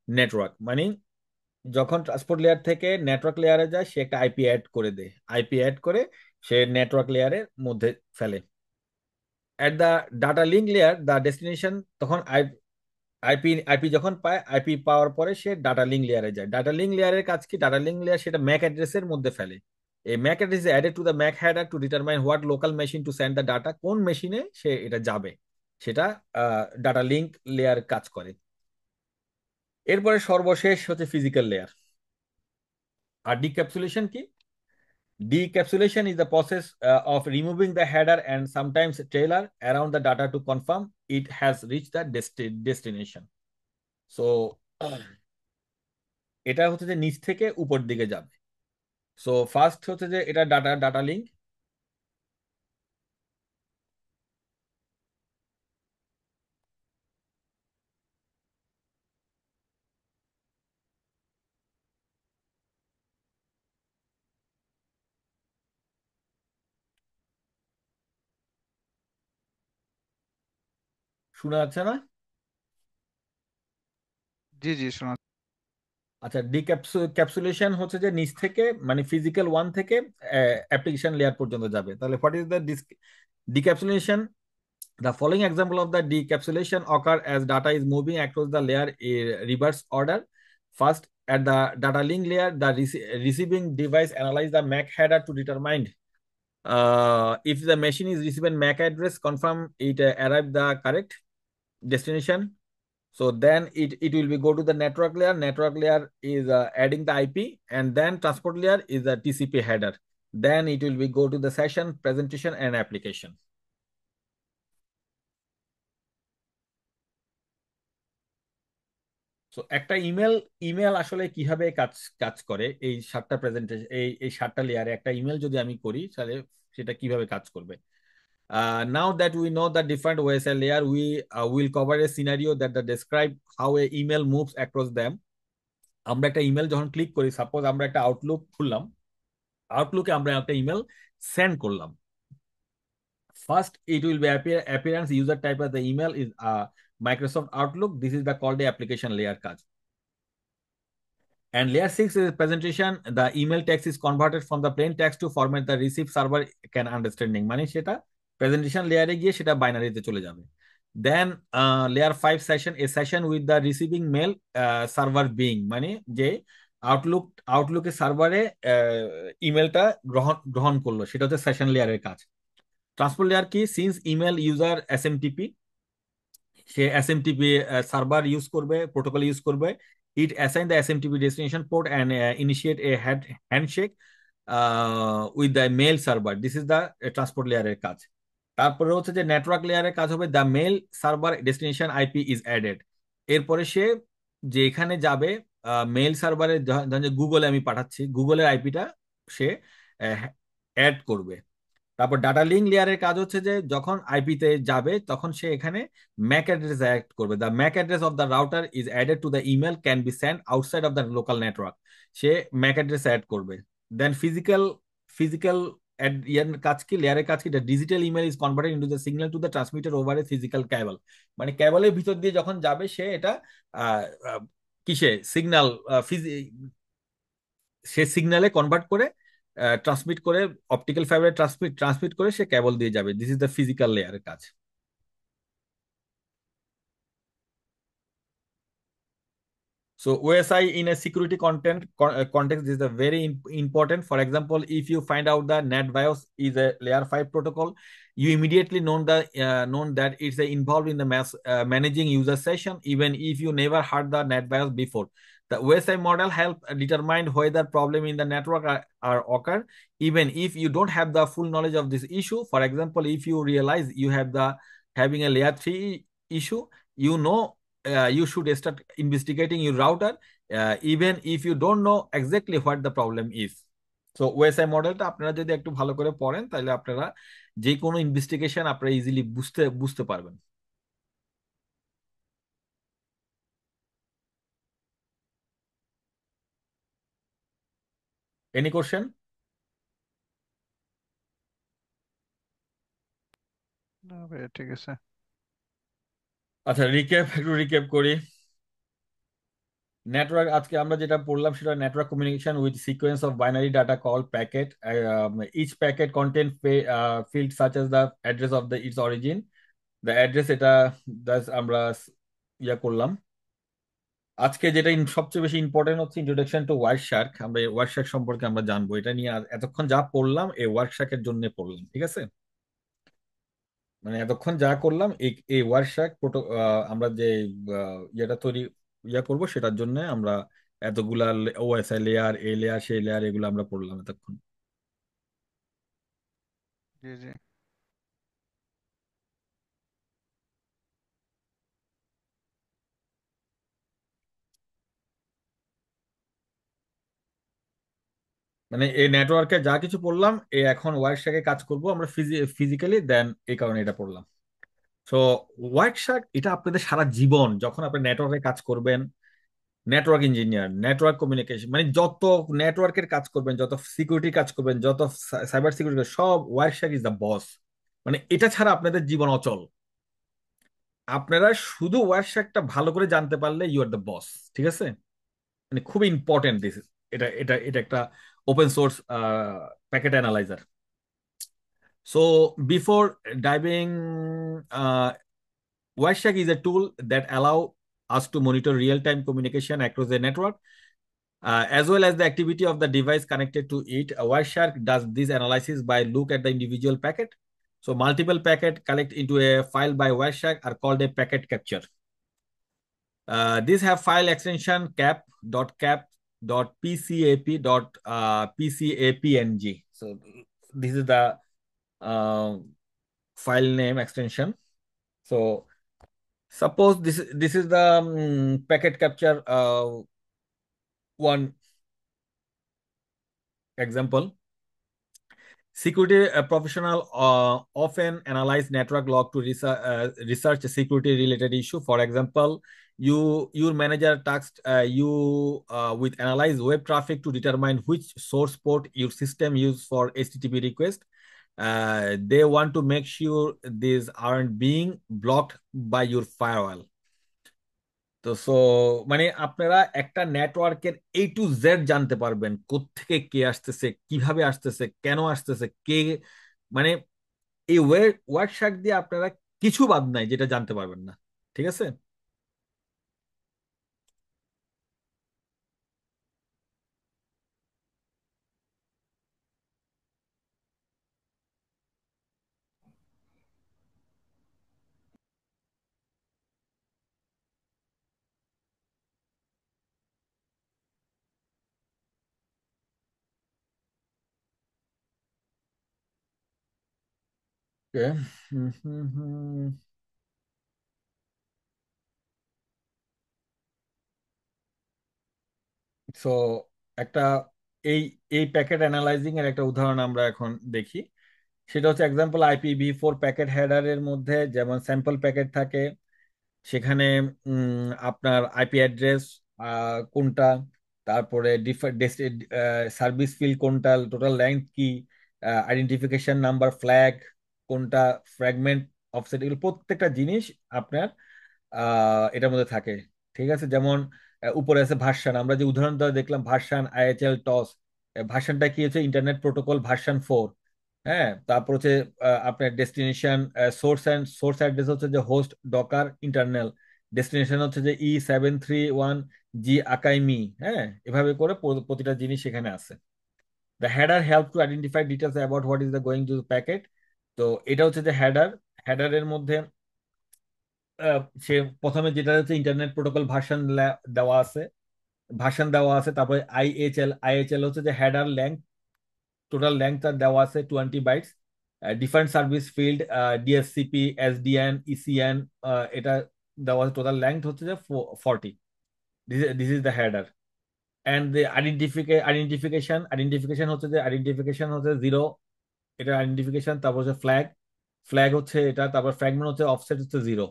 network. মানে যখন ট্রান্সপোর্ট লেয়ার থেকে নেটওয়ার্ক লেয়ারে যায় সে একটা আইপি অ্যাড করে দেয়। আইপি অ্যাড করে সে নেটওয়ার্ক লেয়ারের মধ্যে ফেলে। At the data link layer, the destination তখন আইপি যখন পায়, আইপি পাওয়ার পরে সে ডাটা লিঙ্ক লেয়ারে যায়। ডাটা লিঙ্ক লেয়ারের কাজ কি? ডাটা লিঙ্ক লেয়ার সেটা ম্যাক অ্যাড্রেসের মধ্যে ফেলে। এই Mac address added to the Mac header to determine what local machine to send the data. কোন মেশিনে সে এটা যাবে সেটা ডাটা লিঙ্ক লেয়ার কাজ করে। এরপরে সর্বশেষ হচ্ছে ফিজিক্যাল লেয়ার। আর ডিক্যাপসুলেশন কি? Decapsulation is the process of removing the header and sometimes trailer around the data to confirm it has reached the destination. So এটা হচ্ছে যে নিচ থেকে উপর দিকে যাবে। সো ফার্স্ট হচ্ছে যে এটা ডাটা লিঙ্ক। শোনা যাচ্ছে না? জি জি শোনা। আচ্ছা, ক্যাপসুলেশন হচ্ছে যে নিচ থেকে মানে ফিজিক্যাল ওয়ান থেকে অ্যাপ্লিকেশন লেয়ার পর্যন্ত যাবে। তাহলে what is the decapsulation? The following example of the decapsulation occur as data is moving across the layer in reverse order. First, at the data link layer, the receiving device analyze the MAC header to determine if the machine is receiving MAC address, confirm it arrived the correct destination. So then it will be go to the network layer. Network layer is adding the IP, and then transport layer is the TCP header. Then it will be go to the session, presentation, and application. So একটা ইমেল ইমেল আসলে কিভাবে কাজ কাজ করে, এই সাতটা প্রেজেন্টেশন, এই সাতটা লেয়ারে একটা ইমেল যদি আমি করি তাহলে সেটা কিভাবে কাজ করবে। Now that we know the different OSI layer, we will cover a scenario that describe how a email moves across them. আমরা একটা ইমেল যখন ক্লিক করি, সাপোজ আমরা একটা আউটলুক খুললাম, আউটলুকে আমরা একটা ইমেল সেন্ড করলাম। First, it will be appearance user type of the email is Microsoft Outlook. This is the called the application layer কাজ। And layer 6 is presentation. The email text is converted from the plain text to format the receive server can understanding. মানে সেটা presentation layer এ গিয়ে সেটা বাইনারিতে চলে যাবে। Then layer 5 session, a session with the receiving mail server being মানে যে আউটলুকের সার্ভারে ইমেলটা গ্রহণ করলো, সেটা হচ্ছে সেশন লেয়ারের কাজ। ট্রান্সপোর্ট লেয়ার কি? সিন্স ইমেল ইউজার এসএমটিপি, সে এসএমটিপি সার্ভার ইউজ করবে, প্রোটোকল ইউজ করবে। It assign the SMTP destination port and initiate a handshake with the mail server. This is the transport লেয়ারের কাজ। তারপরে হচ্ছে যে নেটওয়ার্ক লেয়ারের কাজ হবে the mail server destination IP is added. এরপরে সে যে এখানে যাবে মেল সার্ভারে, ধরেন যে গুগলে আমি পাঠাচ্ছি, গুগলের আইপিটা সে অ্যাড করবে। তারপর ডাটা লিঙ্ক লেয়ারের কাজ হচ্ছে যে যখন আইপিতে যাবে তখন সে এখানে ম্যাক অ্যাড্রেস অ্যাড করবে। The MAC address of the router is added to the email can be send outside of the local network. সে ম্যাক অ্যাড্রেস অ্যাড করবে। দেন ফিজিক্যাল ইয়ার কাজ কি, লেয়ারের কাজ কি? The digital email is converted into the signal to the transmitter over a physical cable. মানে ক্যাবলের ভিতর দিয়ে যখন যাবে সে এটা আহ, আহ, কিসে সিগন্যাল, সে সিগন্যালে কনভার্ট করে ট্রান্সমিট করে, অপটিক্যাল ফাইবারে ট্রান্সমিট করে সে কেবল দিয়ে যাবে। দিস ইজ দ্য ফিজিক্যাল লেয়ারের কাজ। So OSI in a security context is a very important. For example, if you find out that NetBIOS is a layer 5 protocol, you immediately known that it's involved in the managing user session, even if you never heard the NetBIOS before. The OSI model help determine whether problem in the network are occur, even if you don't have the full knowledge of this issue. For example, if you realize you have the having a layer 3 issue, you know you should start investigating your router, even if you don't know exactly what the problem is. So OSI মডেলটা আপনারা যদি একটু ভালো করে পড়েন তাহলে আপনারা যে কোনো ইনভেস্টিগেশন আপনারা ইজিলি বুঝতে বুঝতে পারবেন। Any question? না ভাই ঠিক আছে। আচ্ছা, একটু রিক্যাপ করি। নেটওয়ার্ক আজকে আমরা যেটা পড়লাম সেটা network communication with sequence of binary data call packet. Each packet content field such as the address of the its origin. The address এটা আমরা ইয়া করলাম। আজকে যেটা সবচেয়ে বেশি ইম্পর্টেন্ট হচ্ছে ইন্ট্রোডাকশন টু ওয়ার্কশার্ক। আমরা এই ওয়ার্কশার্ক সম্পর্কে আমরা জানবো। এটা নিয়ে এতক্ষণ যা পড়লাম এই ওয়ার্কশার্কের জন্য পড়লাম, ঠিক আছে? মানে এতক্ষণ যা করলাম এই এই ওয়ার্কশার্ক আমরা যে ইয়েটা তৈরি করব সেটার জন্য আমরা এতগুলা ওএসআই লেয়ার, এ লেয়ার, সেই লেয়ার, এগুলো আমরা পড়লাম এতক্ষণ। জি জি মানে এই নেটওয়ার্কে যা কিছু পড়লাম এখন ওয়ার্কশার্কে কাজ করব আমরা ফিজিক্যালি, দেন এই কারণে এটা পড়লাম। সো ওয়ার্কশার্ক এটা আপনাদের সারা জীবন যখন আপনি নেটওয়ার্কে কাজ করবেন, নেটওয়ার্ক ইঞ্জিনিয়ার, নেটওয়ার্ক কমিউনিকেশন, মানে যত নেটওয়ার্কের কাজ করবেন, যত সিকিউরিটি কাজ করবেন, যত সাইবার সিকিউরিটি, সব ওয়ার্কশার্ক ইজ দ্য বস। মানে এটা ছাড়া আপনাদের জীবন অচল। আপনারা শুধু ওয়ারশাকটা ভালো করে জানতে পারলে ইউ আর দ্য বস, ঠিক আছে? মানে খুবই ইম্পর্টেন্ট দিস। এটা একটা open source packet analyser. So before diving, Wireshark is a tool that allow us to monitor real-time communication across the network, as well as the activity of the device connected to it. Wireshark does this analysis by look at the individual packet. So multiple packet collect into a file by Wireshark are called a packet capture. These have file extension cap.pcap.pcapng. So this is the uh, file name extension. So suppose this is the packet capture one example. Security professional often analyze network log to research a security related issue. For example, your manager tasked you with analyze web traffic to determine which source port your system use for HTTP request. They want to make sure these aren't being blocked by your firewall. তো মানে আপনারা একটা নেটওয়ার্কের A to Z জানতে পারবেন, কোত্থেকে কে আসতেছে, কিভাবে আসতেছে, কেন আসতেছে, কে, মানে এই ওয়ার্ড শার্ক দিয়ে আপনারা কিছু বাদ নাই যেটা জানতে পারবেন না, ঠিক আছে? Okay. হুম, হুম, হুম। সো একটা এই এই প্যাকেট অ্যানালাইজিং এর একটা উদাহরণ আমরা এখন দেখি। সেটা হচ্ছে এক্সাম্পল IPv4 প্যাকেট হেডারের মধ্যে যেমন স্যাম্পল প্যাকেট থাকে, সেখানে আপনার আইপি অ্যাড্রেস কোনটা, তারপরে সার্ভিস ফিল্ড কোনটা, টোটাল লেন্থ কি, আইডেন্টিফিকেশন নাম্বার, ফ্ল্যাগ কোনটা, ফ্র্যাগমেন্ট, অফসেট, এগুলো প্রত্যেকটা জিনিস আপনার এটার মধ্যে থাকে, ঠিক আছে? যেমন উপরে আছে ভার্সান, আমরা যে উদাহরণটা দেখলাম ভার্সান IHL টস, ভার্সানটা কি হচ্ছে ইন্টারনেট প্রোটোকল ভার্সান 4। হ্যাঁ, তারপর হচ্ছে আপনার ডেস্টিনেশন সোর্স অ্যাড্রেস হচ্ছে যে হোস্ট ডকার ইন্টারনাল, ডেস্টিনেশন হচ্ছে যে E731G আকাইমি। হ্যাঁ, এভাবে করে প্রতিটা জিনিস সেখানে আছে। The header help to identify details about what is the going to packet. তো এটা হচ্ছে যে হেডারের মধ্যে সে প্রথমে যেটা হচ্ছে ইন্টারনেট প্রোটোকল ভার্সন দেওয়া আছে, তারপরে আইএইচএল হচ্ছে যে হেডার লেংথ, টোটাল লেংথ তার দেওয়া আছে 20 bytes. Different service field, DSCP, SDN, ECN, এটা দেওয়া আছে, টোটাল লেংথ হচ্ছে যে 40। This is the header. And the identification হচ্ছে 0, এটা আইডেন্টিফিকেশন। তারপর হচ্ছে ফ্ল্যাগ হচ্ছে এটা, তারপর ফ্র্যাগমেন্ট হচ্ছে, অফসেট হচ্ছে 0।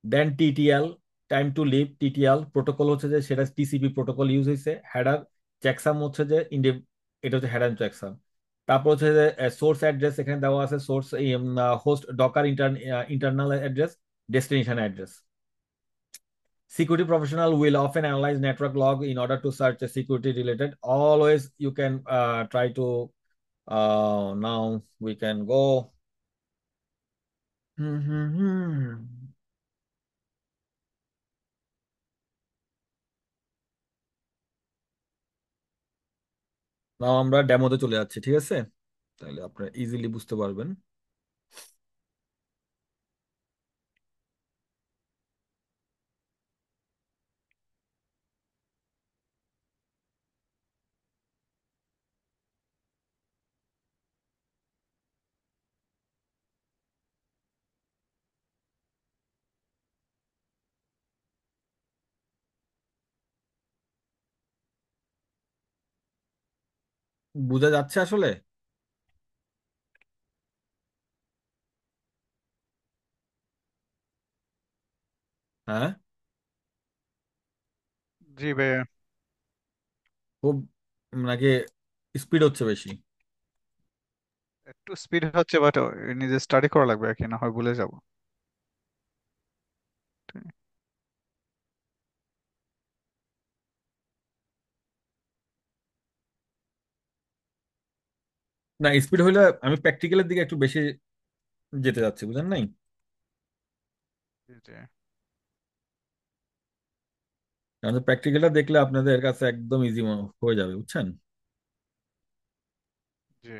Then TTL, time to live, TTL protocol হচ্ছে যে সেটা TCP প্রোটোকল ইউজ হয়েছে। হেডার চেকসাম হচ্ছে যে এটা হচ্ছে হেডার চেকসাম। তারপর হচ্ছে যে সোর্স অ্যাড্রেস এখানে দেওয়া আছে, source host Docker internal address, destination address. Security professional will often analyze network log in order to search a security related. Always you can try to now we can go. নাও আমরা ডেমোতে চলে যাচ্ছি, ঠিক আছে? তাহলে আপনারা ইজিলি বুঝতে পারবেন। বোঝা যাচ্ছে আসলে? হ্যাঁ, জি ভাইয়া। খুব নাকি স্পিড হচ্ছে বেশি? একটু স্পিড হচ্ছে, বাট নিজে স্টাডি করা লাগবে আর কি, না হয় ভুলে যাব। না, স্পিড হইলে আমি প্র্যাকটিক্যালের দিকে একটু বেশি যেতে যাচ্ছি, বুঝেন নাই? জি জি কারণ প্র্যাকটিক্যালটা দেখলে আপনাদের কাছে একদম ইজি হয়ে যাবে, বুঝছেন? জি।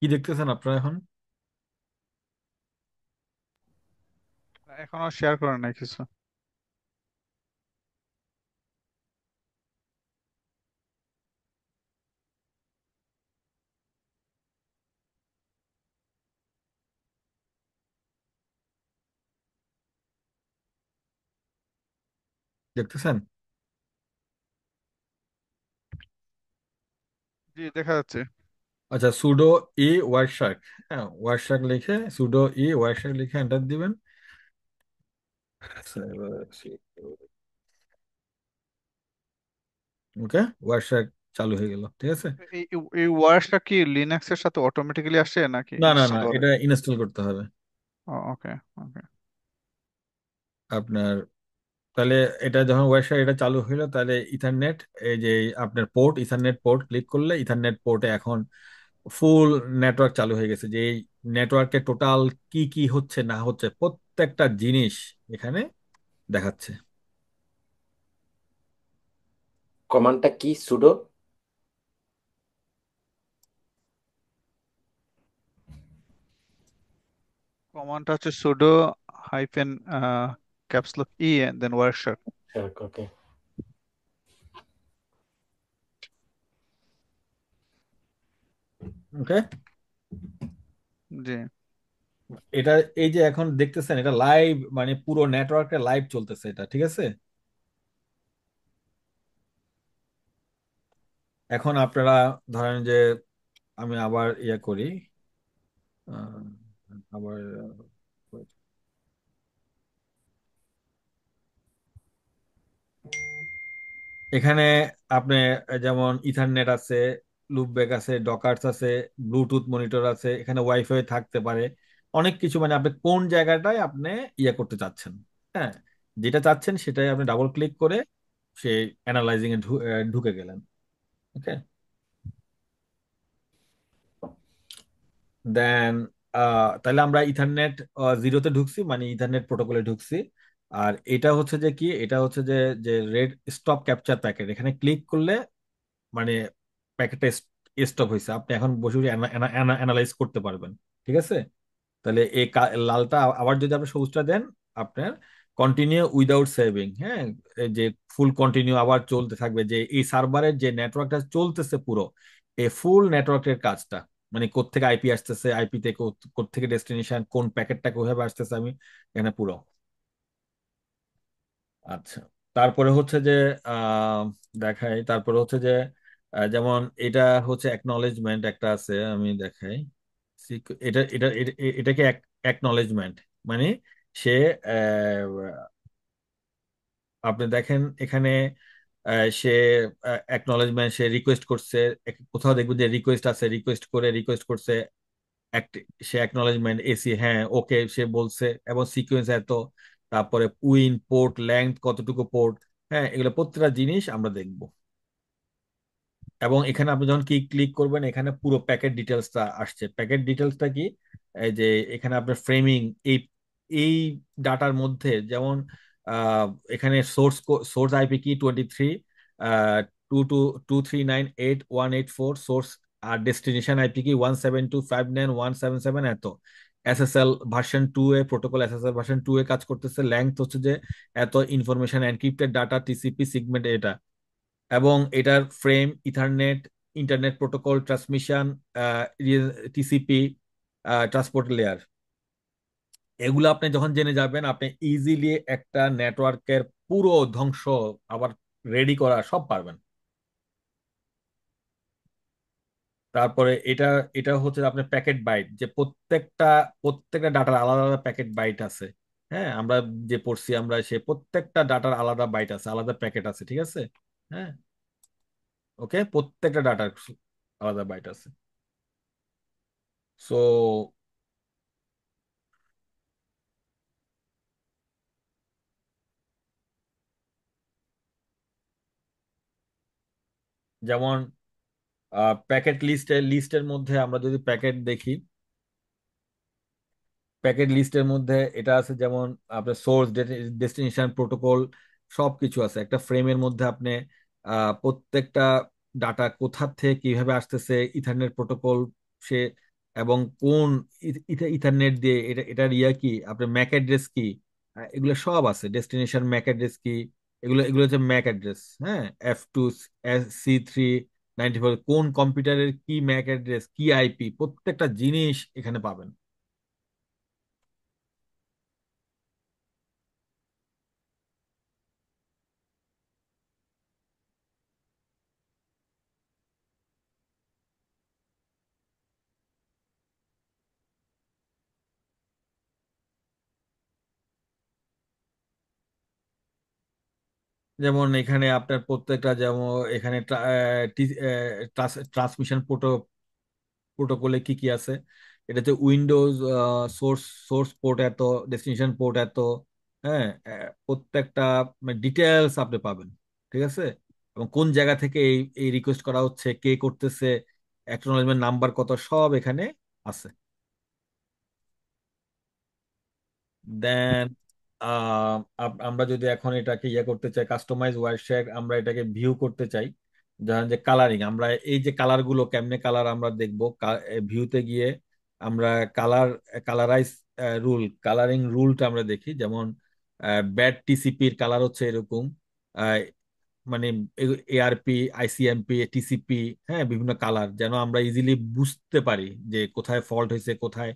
কি দেখতেছেন আপনারা এখন? এখনো শেয়ার করেন নাই কিছু। দেখতেছেন? জি দেখা যাচ্ছে। আচ্ছা, সুডো ই ওয়ার্কশার্ক, হ্যাঁ ওয়ার্কশার্ক লিখে, সুডো ই ওয়ার্কশার্ক লিখে এন্টার দিবেন। ওকে, ওয়ার্কশার্ক চালু হয়ে গেল, ঠিক আছে। এই এই ওয়ারসটা কি লিনাক্স এর সাথে অটোমেটিক্যালি আসে নাকি না না না, ইনস্টল করে? এটা ইনস্টল করতে হবে ওকে ওকে। আপনার। তাহলে এটা যখন ওয়েবসাইট এটা চালু হইলো, তাহলে ইথারনেট, এই যে আপনার পোর্ট, ইথারনেট পোর্ট ক্লিক করলে ইথারনেট পোর্টে এখন ফুল নেটওয়ার্ক চালু হয়ে গেছে। যে এই নেটওয়ার্কে টোটাল কি কি হচ্ছে না হচ্ছে প্রত্যেকটা জিনিস এখানে দেখাচ্ছে। কমান্ডটা কি সুডো? কমান্ডটা হচ্ছে sudo হাইফেন ক্যাপসলক ই দেন ওয়ার্কশপ। ওকে। ওকে, জি। এটা এই যে এখন দেখতেছেন এটা লাইভ, মানে পুরো নেটওয়ার্কে লাইভ চলতেছে এটা, ঠিক আছে। এখন আপনারা ধরেন যে আমি আবার ইয়ে করি, আহ, আবার এখানে আপনি যেমন ইথারনেট আছে, লুপব্যাক আছে, ডকার্স আছে, ব্লুটুথ মনিটর আছে, এখানে ওয়াইফাই থাকতে পারে, অনেক কিছু। মানে আপনি কোন জায়গাটায় আপনি ইয়ে করতে চাচ্ছেন, হ্যাঁ যেটা চাচ্ছেন সেটাই আপনি ডাবল ক্লিক করে সেই অ্যানালাইজিং এ ঢুকে গেলেন। ওকে, দেন তাহলে আমরা ইথারনেট জিরোতে ঢুকছি, মানে ইথারনেট প্রোটোকলে ঢুকছি। আর এটা হচ্ছে যে কি, এটা হচ্ছে যে যে রেড স্টপ ক্যাপচার প্যাকেট, এখানে ক্লিক করলে মানে প্যাকেটটা স্টপ হয়েছে, আপনি এখন বসে বসে অ্যানালাইজ করতে পারবেন, ঠিক আছে। তাহলে এই লালটা আবার যদি আপনি সবুজটা দেন, আপনার কন্টিনিউ উইদাউট সেভিং, হ্যাঁ এই যে ফুল কন্টিনিউ আবার চলতে থাকবে, যে এই সার্ভারের যে নেটওয়ার্কটা চলতেছে পুরো এই ফুল নেটওয়ার্কের কাজটা, মানে কোত্থেকে আইপি আসতেছে, আইপি থেকে কোত্থেকে ডেস্টিনেশন, কোন প্যাকেটটা কিভাবে আসতেছে, আমি এখানে পুরো। আচ্ছা, তারপরে হচ্ছে যে আহ দেখাই, তারপরে হচ্ছে যে যেমন এটা হচ্ছে অ্যাকনলেজমেন্ট একটা আছে, আমি দেখাই। এটা এটা এটাকে অ্যাকনলেজমেন্ট মানে সে আপনি দেখেন এখানে সে অ্যাকনলেজমেন্ট, সে রিকোয়েস্ট করছে, কোথাও দেখবেন যে রিকোয়েস্ট আছে, রিকোয়েস্ট করছে, সে অ্যাকনলেজমেন্ট এসি, হ্যাঁ ওকে সে বলছে, এবং সিকোয়েন্স এত, তারপরে উইন পোর্ট লেংথ কতটুকু পোর্ট, হ্যাঁ এগুলো প্রত্যেকটা জিনিস আমরা দেখব। এবং এখানে আপনি যখন কি ক্লিক করবেন, এখানে পুরো প্যাকেট ডিটেলসটা আসছে। প্যাকেট ডিটেলসটা কি, এই যে এখানে আপনার ফ্রেমিং, এই এই ডাটার মধ্যে যেমন আহ, এখানে সোর্স আইপি কি 23 222398184 সোর্স, আর ডেস্টিনেশন আইপি কি 172591777 এত। এসএসএল ভার্সন 2 এ, প্রোটোকল এসএসএল ভার্সন 2 এ কাজ করতেছে। লেংথ হচ্ছে যে এত, information encrypted data TCP segment এটা, এবং এটার frame ethernet, internet protocol transmission, TCP, transport layer. এগুলো আপনি যখন জেনে যাবেন, আপনি ইজিলি একটা নেটওয়ার্কের পুরো ধ্বংস আবার রেডি করা সব পারবেন। তারপরে এটা এটা হচ্ছে আপনার প্যাকেট বাইট, যে প্রত্যেকটা ডাটার আলাদা আলাদা প্যাকেট বাইট আছে। হ্যাঁ, আমরা যে পড়ছি, আমরা সে প্রত্যেকটা ডাটার আলাদা বাইট আছে, আলাদা প্যাকেট আছে, ঠিক আছে। হ্যাঁ, ওকে, প্রত্যেকটা ডাটার আলাদা বাইট আছে। সো যেমন প্যাকেট লিস্টের মধ্যে আমরা যদি প্যাকেট দেখি, প্যাকেট লিস্টের মধ্যে এটা আছে যেমন আপনার সোর্স, ডেস্টিনেশন, প্রোটোকল, সব কিছু আছে একটা ফ্রেমের মধ্যে। আপনি প্রত্যেকটা ডাটা কোথা থেকে কিভাবে আসতেছে, ইথারনেট প্রোটোকল সে, এবং কোন ইথারনেট দিয়ে এটার কি, আপনার ম্যাক অ্যাড্রেস কি, এগুলো সব আছে। ডেস্টিনেশন ম্যাক অ্যাড্রেস কি, এগুলো এগুলো হচ্ছে ম্যাক অ্যাড্রেস। হ্যাঁ, F2C394, কোন কম্পিউটারের কি ম্যাক অ্যাড্রেস, কি আইপি, প্রত্যেকটা জিনিস এখানে পাবেন। যেমন এখানে আপনার প্রত্যেকটা, যেমন এখানে ট্রান্সমিশন প্রোটোকলে কি কি আছে। এটা হচ্ছে উইন্ডোজ সোর্স সোর্স পোর্ট এত, ডেস্টিনেশন পোর্ট এত। হ্যাঁ, প্রত্যেকটা ডিটেলস আপনি পাবেন, ঠিক আছে। এবং কোন জায়গা থেকে এই এই রিকোয়েস্ট করা হচ্ছে, কে করতেছে, অ্যাকনলেজমেন্ট নাম্বার কত, সব এখানে আছে। দেন আমরা যদি এখন এটাকে করতে চাই, কাস্টমাইজ ওয়াইড, আমরা এটাকে ভিউ করতে চাই। ধরেন যে কালারিং, আমরা এই যে কালার গুলো কেমনে কালার আমরা দেখবো, ভিউতে গিয়ে আমরা কালার কালারাইজ কালারিং রুলটা আমরা দেখি। যেমন ব্যাড টিসিপির কালার হচ্ছে এরকম, আহ, মানে এআরপি, আইসিএমপি, টিসিপি, হ্যাঁ, বিভিন্ন কালার, যেন আমরা ইজিলি বুঝতে পারি যে কোথায় ফল্ট হয়েছে, কোথায়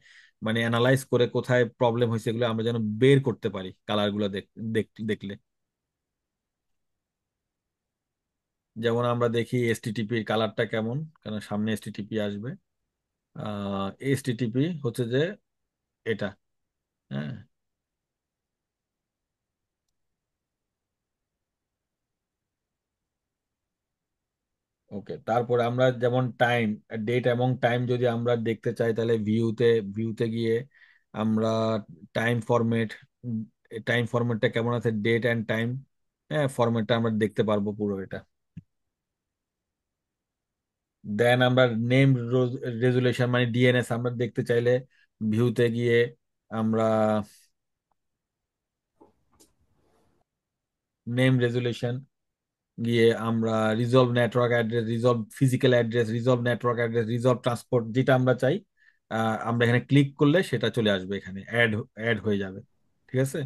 অ্যানালাইজ করে কোথায় প্রবলেম হয়েছে, এগুলো আমরা যেন বের করতে পারি কালারগুলো দেখলে। যেমন আমরা দেখি এসটিটিপির কালারটা কেমন, কারণ সামনে এসটিটিপি আসবে। এসটিটিপি হচ্ছে যে এটা। হ্যাঁ, ওকে। তারপরে আমরা যেমন টাইম, ডেট এবং টাইম যদি আমরা দেখতে চাই, তাহলে ভিউতে গিয়ে আমরা টাইম ফরম্যাট, টাইম ফরম্যাটটা কেমন আছে, ডেট অ্যান্ড টাইম, হ্যাঁ, ফরম্যাটটা আমরা দেখতে পারবো পুরো এটা। দেন আমরা নেম রেজুলেশন ডিএনএস আমরা দেখতে চাইলে, ভিউতে গিয়ে আমরা নেম রেজুলেশন গিয়ে আমরা resolve network address, resolve physical address, resolve network address, resolve transport, যেটা আমরা চাই আমরা এখানে ক্লিক করলে সেটা চলে আসবে, এখানে অ্যাড অ্যাড হয়ে যাবে, ঠিক আছে।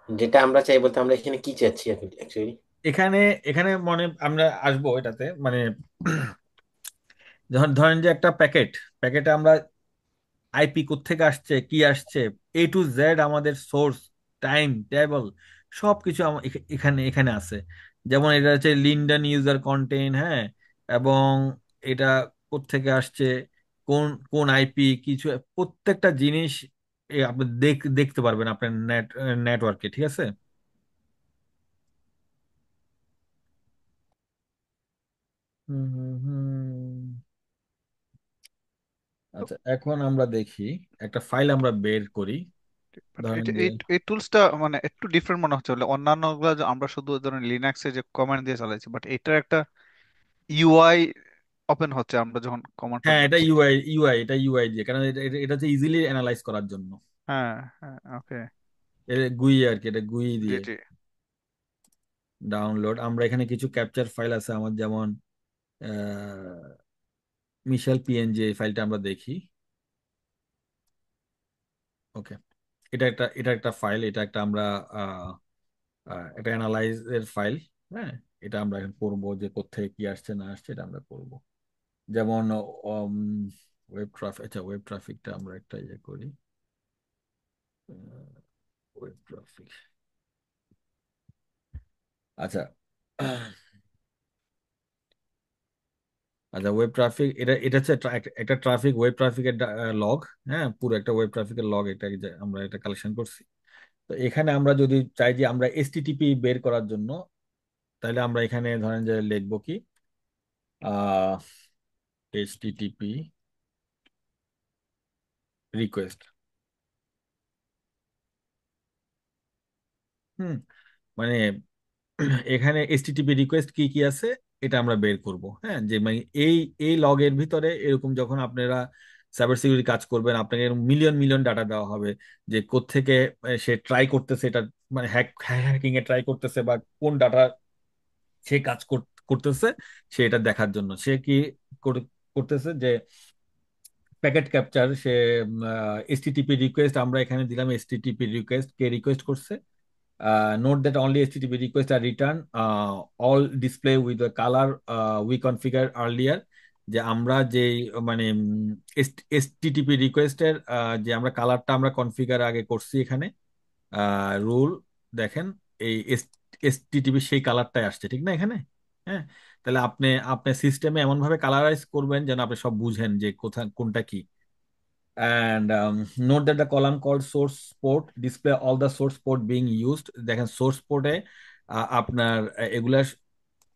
যেটা আমরা চাই বলতে আমরা এখানে কি চাচ্ছি অ্যাকচুয়ালি? এখানে এখানে আমরা আসবো এটাতে, যখন ধরেন যে একটা প্যাকেটে আমরা আইপি কোত্থেকে আসছে, কি আসছে, A to Z আমাদের সোর্স, টাইম টেবল, সবকিছু এখানে এখানে আছে। যেমন এটা হচ্ছে লিন্ডন ইউজার কন্টেন্ট, হ্যাঁ, এবং এটা কোত্থেকে আসছে, কোন কোন আইপি, কিছু প্রত্যেকটা জিনিস আপনি দেখতে পারবেন আপনার নেটওয়ার্কে, ঠিক আছে। হুম হুম হুম। তো আচ্ছা, এখন আমরা দেখি একটা ফাইল আমরা বের করি। but ধরেন এটা যে এই এই টুলসটা একটু ডিফারেন্ট মনে হচ্ছে বলে অন্যান্য গুলা যে আমরা শুধু ধরেন লিনাক্সে যে কমান্ড দিয়ে চালাইছি, বাট এটার একটা ইউআই ওপেন হচ্ছে আমরা যখন কমান্ডটা হ্যাঁ, এটা দিচ্ছি। ইউআই দিয়ে, কারণ এটা হচ্ছে ইজিলি অ্যানালাইজ করার জন্য। হ্যাঁ, হ্যাঁ, ওকে। এটা গুই আর কি, এটা গুই জি, দিয়ে জি। ডাউনলোড। আমরা এখানে কিছু ক্যাপচার ফাইল আছে আমার, যেমন মিশেল পিএনজি, এই ফাইলটা আমরা দেখি। ওকে, এটা একটা ফাইল, এটা একটা আমরা একটা অ্যানালাইজের ফাইল। হ্যাঁ, এটা আমরা এখন পড়বো যে কোথায় কি আসছে না আসছে, এটা আমরা করব। যেমন ওয়েব ট্রাফিক, আচ্ছা ওয়েব ট্রাফিকটা আমরা একটা ইয়ে করি। ওয়েব ট্রাফিক, আচ্ছা। আচ্ছা, ওয়েব ট্রাফিক, এটা হচ্ছে একটা ট্রাফিক, ওয়েব ট্রাফিকের লগ। হ্যাঁ, পুরো একটা ওয়েব ট্রাফিকের লগ, এটা যে আমরা এটা কালেকশন করছি। তো এখানে আমরা যদি চাই যে আমরা এসটিটিপি বের করার জন্য, তাহলে আমরা এখানে ধরেন যে লিখবো কি এইচটিটিপি রিকোয়েস্ট। হুম, মানে এখানে এসটিটিপি রিকোয়েস্ট কি কি আছে এটা আমরা বের করব। হ্যাঁ, যে মানে এই এই লগের ভিতরে এরকম যখন আপনারা সাইবার সিকিউরিটি কাজ করবেন, আপনাকে মিলিয়ন মিলিয়ন ডাটা দেওয়া হবে, যে কোত্থেকে সে ট্রাই করতেছে, এটা মানে হ্যাকিং এ ট্রাই করতেছে, বা কোন ডাটা সে কাজ করতেছে, সে এটা দেখার জন্য সে কি করতেছে, যে প্যাকেট ক্যাপচার সে এসটিটিপি রিকোয়েস্ট আমরা এখানে দিলাম, এসটিটিপি রিকোয়েস্ট কে রিকোয়েস্ট করছে। Note that only HTTP requests are returned. All display with the color we configured earlier. যে আমরা যে মানে এসটিটিপি রিকোয়েস্টের যে আমরা কালারটা আমরা কনফিগার আগে করছি এখানে রুল, দেখেন এই এসটিটিপি সেই কালারটাই আসছে, ঠিক না এখানে? হ্যাঁ, তাহলে আপনি আপনার সিস্টেমে এমন ভাবে কালারাইজ করবেন যেন আপনি সব বুঝেন যে কোনটা কি। And note that the column called source port display all the source port being used. দেখেন সোর্স পোর্টে আপনার এগুলা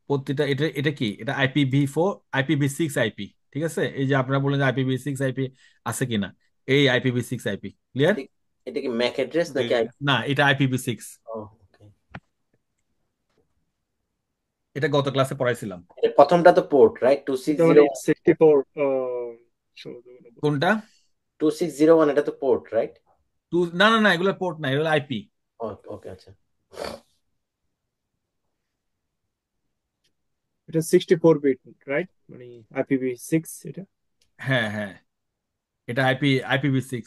প্রতিটা, এটা এটা কি, এটা IPv4 IPv6 আইপি, ঠিক আছে? এই যে আপনারা বলেন যে IPv6 আইপি আছে কিনা, এই IPv6 আইপি ক্লিয়ার। এটা এটা কি ম্যাক অ্যাড্রেস জি, নাকি জি। না, এটা IPv6, ওকে। এটা গত ক্লাসে পড়াইছিলাম। এটা প্রথমটা তো port right, two six The one zero in 64. So কোনটা? 2601, এটা তো পোর্ট রাইট? না না না, এগুলো পোর্ট না, এগুলো আইপি। ওকে, আচ্ছা। it is 64 bit, right? মানে IPv6 এটা. হ্যাঁ হ্যাঁ, এটা IPv6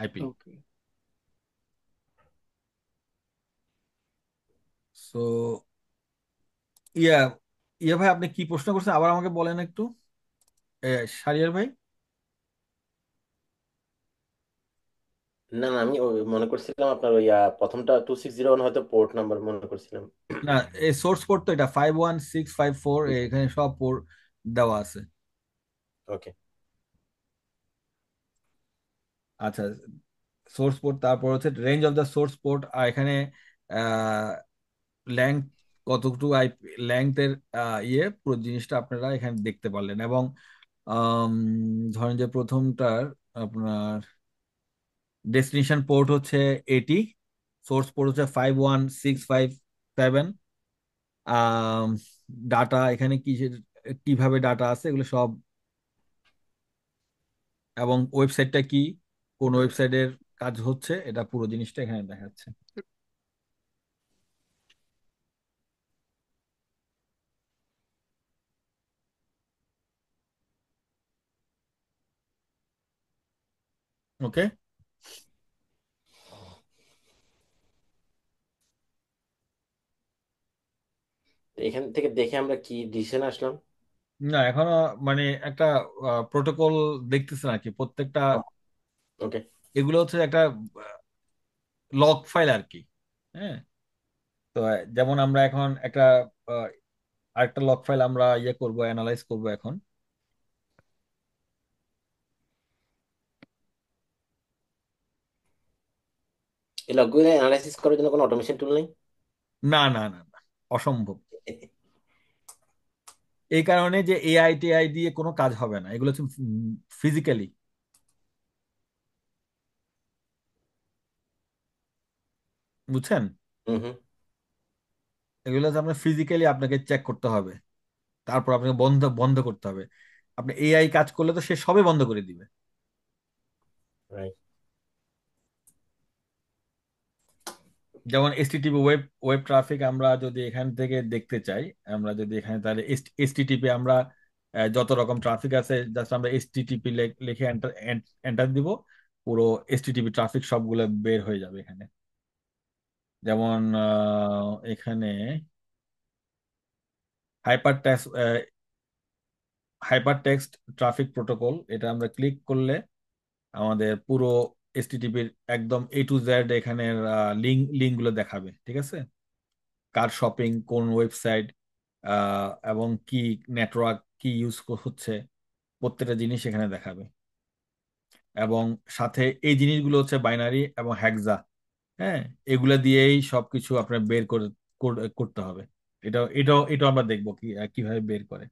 IP. Okay. So yeah yeah ভাই, আপনি কি প্রশ্ন করছেন আবার আমাকে বলেন একটু, শারিয়ার ভাই। না না, আমি মনে করছিলাম আপনার ওই প্রথমটা 2601 হয়তো পোর্ট নাম্বার মনে করছিলাম। না, এই সোর্স পোর্ট তো এটা 51654, এখানে সব পোর্ট দেওয়া আছে। ওকে। আচ্ছা, সোর্স পোর্ট, তারপর হচ্ছে range of the source port, আর এখানে লেংথ কতটুকু আইপি লেংথের পুরো জিনিসটা আপনারা এখানে দেখতে পারলেন। এবং আম, ধরেন যে প্রথমটার আপনার ডেস্টিনেশন পোর্ট হচ্ছে 80, সোর্স পোর্ট হচ্ছে 51657। ডাটা এখানে কিভাবে ডাটা আছে এগুলো সব, এবং ওয়েবসাইটটা কি, কোন ওয়েবসাইটের কাজ হচ্ছে, এটা পুরো জিনিসটা এখানে দেখাচ্ছে। ওকে, এখান থেকে দেখে আমরা কি ডিসিশন আসলাম? না এখনো মানে একটা প্রোটোকল দেখতেছেন আর কি প্রত্যেকটা। ওকে। এগুলো হচ্ছে একটা লগ ফাইল আর কি। হ্যাঁ, তো যেমন আমরা এখন একটা আহ, আরেকটা লগ ফাইল আমরা করব, অ্যানালাইজ করব এখন। এই লগগুলো অ্যানালাইসিস করার জন্য কোনো অটোমেশন টুল নেই? না না না না, অসম্ভব। এই কারণে যে এআই টিআই দিয়ে কোনো কাজ হবে না, এগুলো হচ্ছে ফিজিক্যালি, বুঝছেন? হুম হুম। এগুলো হচ্ছে আপনার ফিজিক্যালি আপনাকে চেক করতে হবে, তারপর আপনাকে বন্ধ বন্ধ করতে হবে। আপনি এআই কাজ করলে তো সে সবে বন্ধ করে দিবে। রাইট। যেমন এসটিটিপি ওয়েব ওয়েব ট্রাফিক আমরা যদি এখান থেকে দেখতে চাই, আমরা যদি এখানে তাহলে এসটিটিপি আমরা যত রকম ট্রাফিক আছে জাস্ট আমরা এসটিটিপি লিখে এন্টার এন্টার দিব, পুরো এসটিটিপি ট্রাফিক সবগুলো বের হয়ে যাবে এখানে। যেমন এখানে hyper hyper text traffic protocol, এটা আমরা ক্লিক করলে আমাদের পুরো এসটিটিপির একদম A to Z এখানের লিঙ্কগুলো দেখাবে, ঠিক আছে? কার শপিং, কোন ওয়েবসাইট, এবং কি নেটওয়ার্ক কি ইউজ হচ্ছে, প্রত্যেকটা জিনিস এখানে দেখাবে। এবং সাথে এই জিনিসগুলো হচ্ছে বাইনারি এবং হ্যাক্সা, হ্যাঁ, এগুলা দিয়েই সবকিছু আপনার বের করে করতে হবে। এটাও আমরা দেখবো কিভাবে বের করে।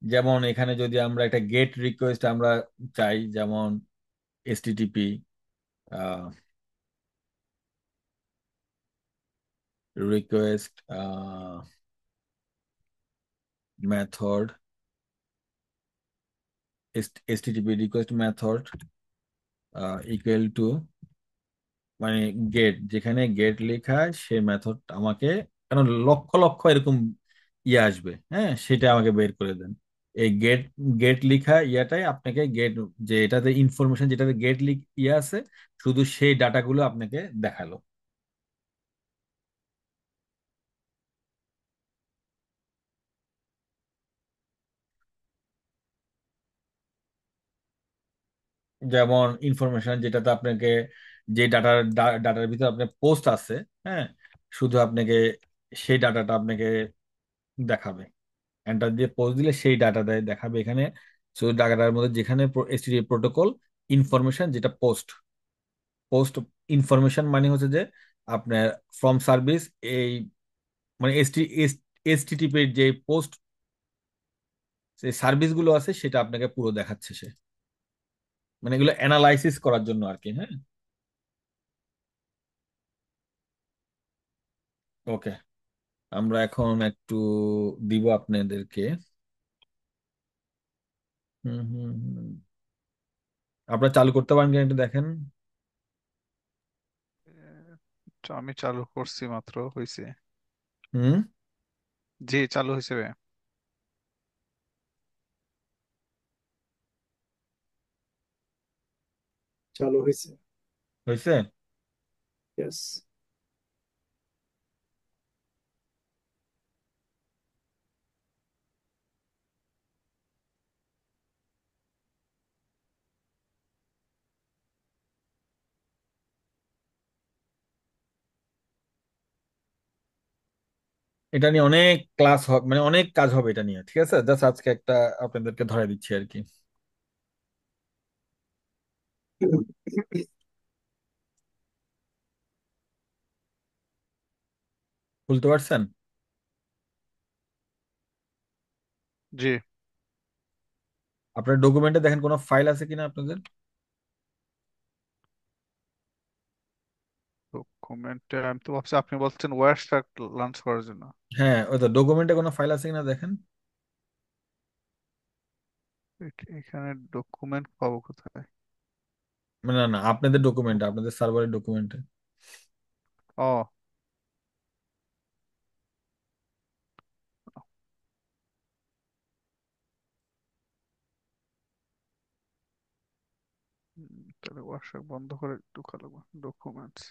যেমন এখানে যদি আমরা একটা গেট রিকোয়েস্ট আমরা চাই, যেমন STTP request method, STTP request method equal to, মানে গেট, যেখানে গেট লেখা সে মেথড আমাকে, কারণ লক্ষ লক্ষ এরকম ইয়ে আসবে, হ্যাঁ, সেটা আমাকে বের করে দেন। এই গেট গেট লেখা ইয়াটাই আপনাকে গেট, যে এটাতে ইনফরমেশন যেটাতে গেট ইয়ে আছে, শুধু সেই ডাটাগুলো আপনাকে দেখালো। যেমন ইনফরমেশন যেটাতে আপনাকে, যে ডাটার ভিতরে আপনার পোস্ট আছে, হ্যাঁ, শুধু আপনাকে সেই ডাটাটা আপনাকে দেখাবে। এন্টার দিয়ে পোস্ট দিলে সেই ডাটাটা দেখাবে এখানে। শুধু ডাটার মধ্যে যেখানে এসটিডি প্রোটোকল ইনফরমেশন, যেটা পোস্ট পোস্ট ইনফরমেশন মানে হচ্ছে যে আপনার ফ্রম সার্ভিস, এই মানে এসটিটিপি যে পোস্ট যে সার্ভিস গুলো আছে সেটা আপনাকে পুরো দেখাচ্ছে সে, মানে এগুলো অ্যানালাইসিস করার জন্য আর কি। হ্যাঁ, ওকে, আমরা এখন একটু দিব আপনাদেরকে। হুম হুম হুম, আপনারা চালু করতে পারেন কিনা একটু দেখেন। তো আমি চালু করছি, মাত্র হয়েছে। হুম, জি, চালু হয়েছে ভাই। চালু হয়েছে। হয়েছে। ইয়েস। এটা নিয়ে অনেক ক্লাস হবে, মানে অনেক কাজ হবে এটা নিয়ে, ঠিক আছে? জাস্ট আজকে একটা আপনাদেরকে ধরে দিচ্ছি আর কি। বুঝতে পারছেন? জি, আপনার ডকুমেন্টে দেখেন কোনো ফাইল আছে কিনা আপনাদের। ডকুমেন্টে আমি তো ভাবছি আপনি বলছেন ওয়ারস্টার লঞ্চ করার জন্য। হ্যাঁ, ওই তো ডকুমেন্টে কোনো ফাইল আছে কিনা দেখেন। এখানে ডকুমেন্ট পাবো কোথায়? মানে না না, আপনাদের ডকুমেন্টে, আপনাদের সার্ভারের ডকুমেন্টে। ও, তাহলে ওয়ারস্টার বন্ধ করে ঢোকা লাগবে ডকুমেন্টস।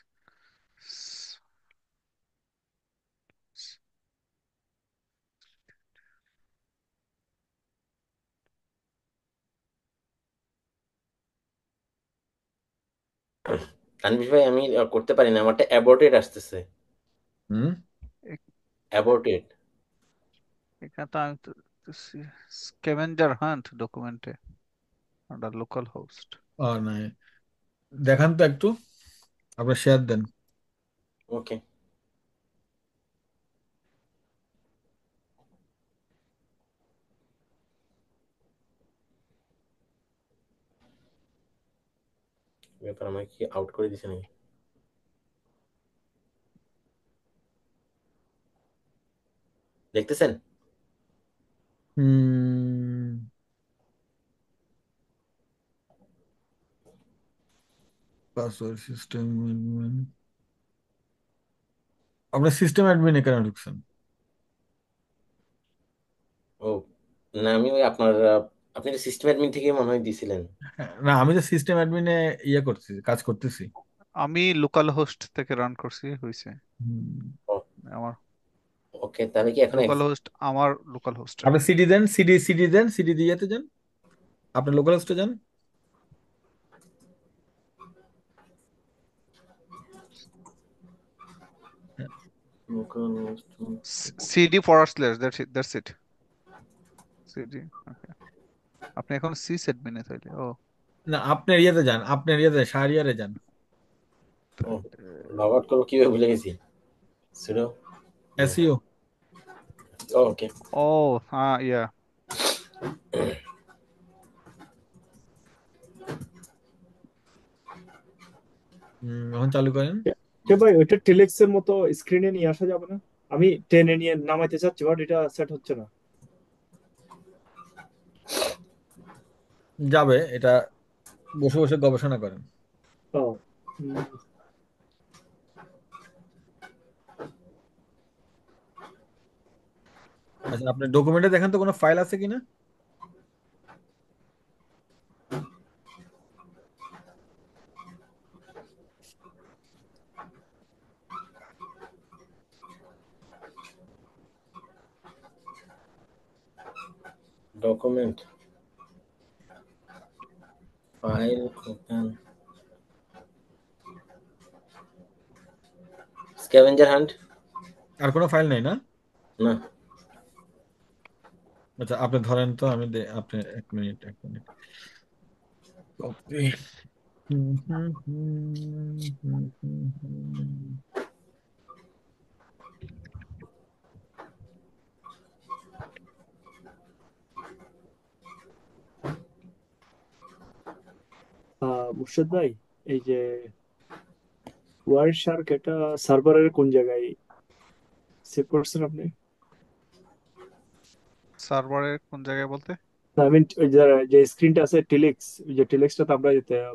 তানভীর ভাই, আমি করতে পারি না, আমারটা অ্যাবর্টেড আসতেছে। হুম। অ্যাবর্টেড। এখানে তো আমি তো স্ক্যাভেঞ্জার হান্ট ডকুমেন্টে আন্ডার লোকাল হোস্ট। আর নাই, দেখান তো একটু, আপনার শেয়ার দেন। ওকে। ব্যাপার, আমাকে কি আউট করে দিছে নাকি? দেখতেছেন? পাসওয়ার্ড সিস্টেম আপনার সিস্টেম অ্যাডমিনে কেন ঢুকছেন? ও না, আমি ওই আপনার আপনি তো সিস্টেম অ্যাডমিন থেকে মনে হয় দিছিলেন। না, আমি তো সিস্টেম অ্যাডমিনে করছি, কাজ করতেছি। আমি লোকাল হোস্ট থেকে রান করছি, হয়েছে হুম। আমার ওকে, তাহলে কি এখন লোকাল হোস্ট, আমার লোকাল হোস্টের। আপনি সিডি দেন, সিডি দেন, সিডি দিয়ে যান, আপনি লোকাল হোস্টে যান। CD forward slash, that's it. CD, okay. আপনি এখন সি অ্যাডমিনে তাইলে, ও না, আপনার যান, আপনার শাহরিয়ারে যান। ও লগ আউট করবো কিভাবে ভুলে গেছি। Pseudo SEO. ওকে। ও হ্যাঁ, ইয়া। এখন চালু করেন। ভাই ওইটা টেলেক্স এর মতো স্ক্রিনে নিয়ে আসা যাবে না? আমি টেনে নিয়ে নামাইতে চাচ্ছি, বাট এটা সেট হচ্ছে না। যাবে, এটা বসে বসে গবেষণা করেন। ও হুম, আচ্ছা, আপনার ডকুমেন্টে দেখেন তো কোনো ফাইল আছে কিনা। Document file open scavenger hunt. আর কোনো ফাইল নেই না? না, আচ্ছা, আপনি ধরেন তো, আমি আপনি এক মিনিট, এক মিনিট। Copy. হুম, হুম, হুম, হুম, হুম, হুম। মুর্শিদ ভাই, এই যে ওয়ার শার্ক, এটা সার্ভারের কোন জায়গায় সেভ করছেন আপনি? সার্ভারের কোন জায়গায় বলতে? আই মিন ওই যে যে স্ক্রিনটা আছে টেলেক্স, ওই যে টেলেক্সটা তো আমরা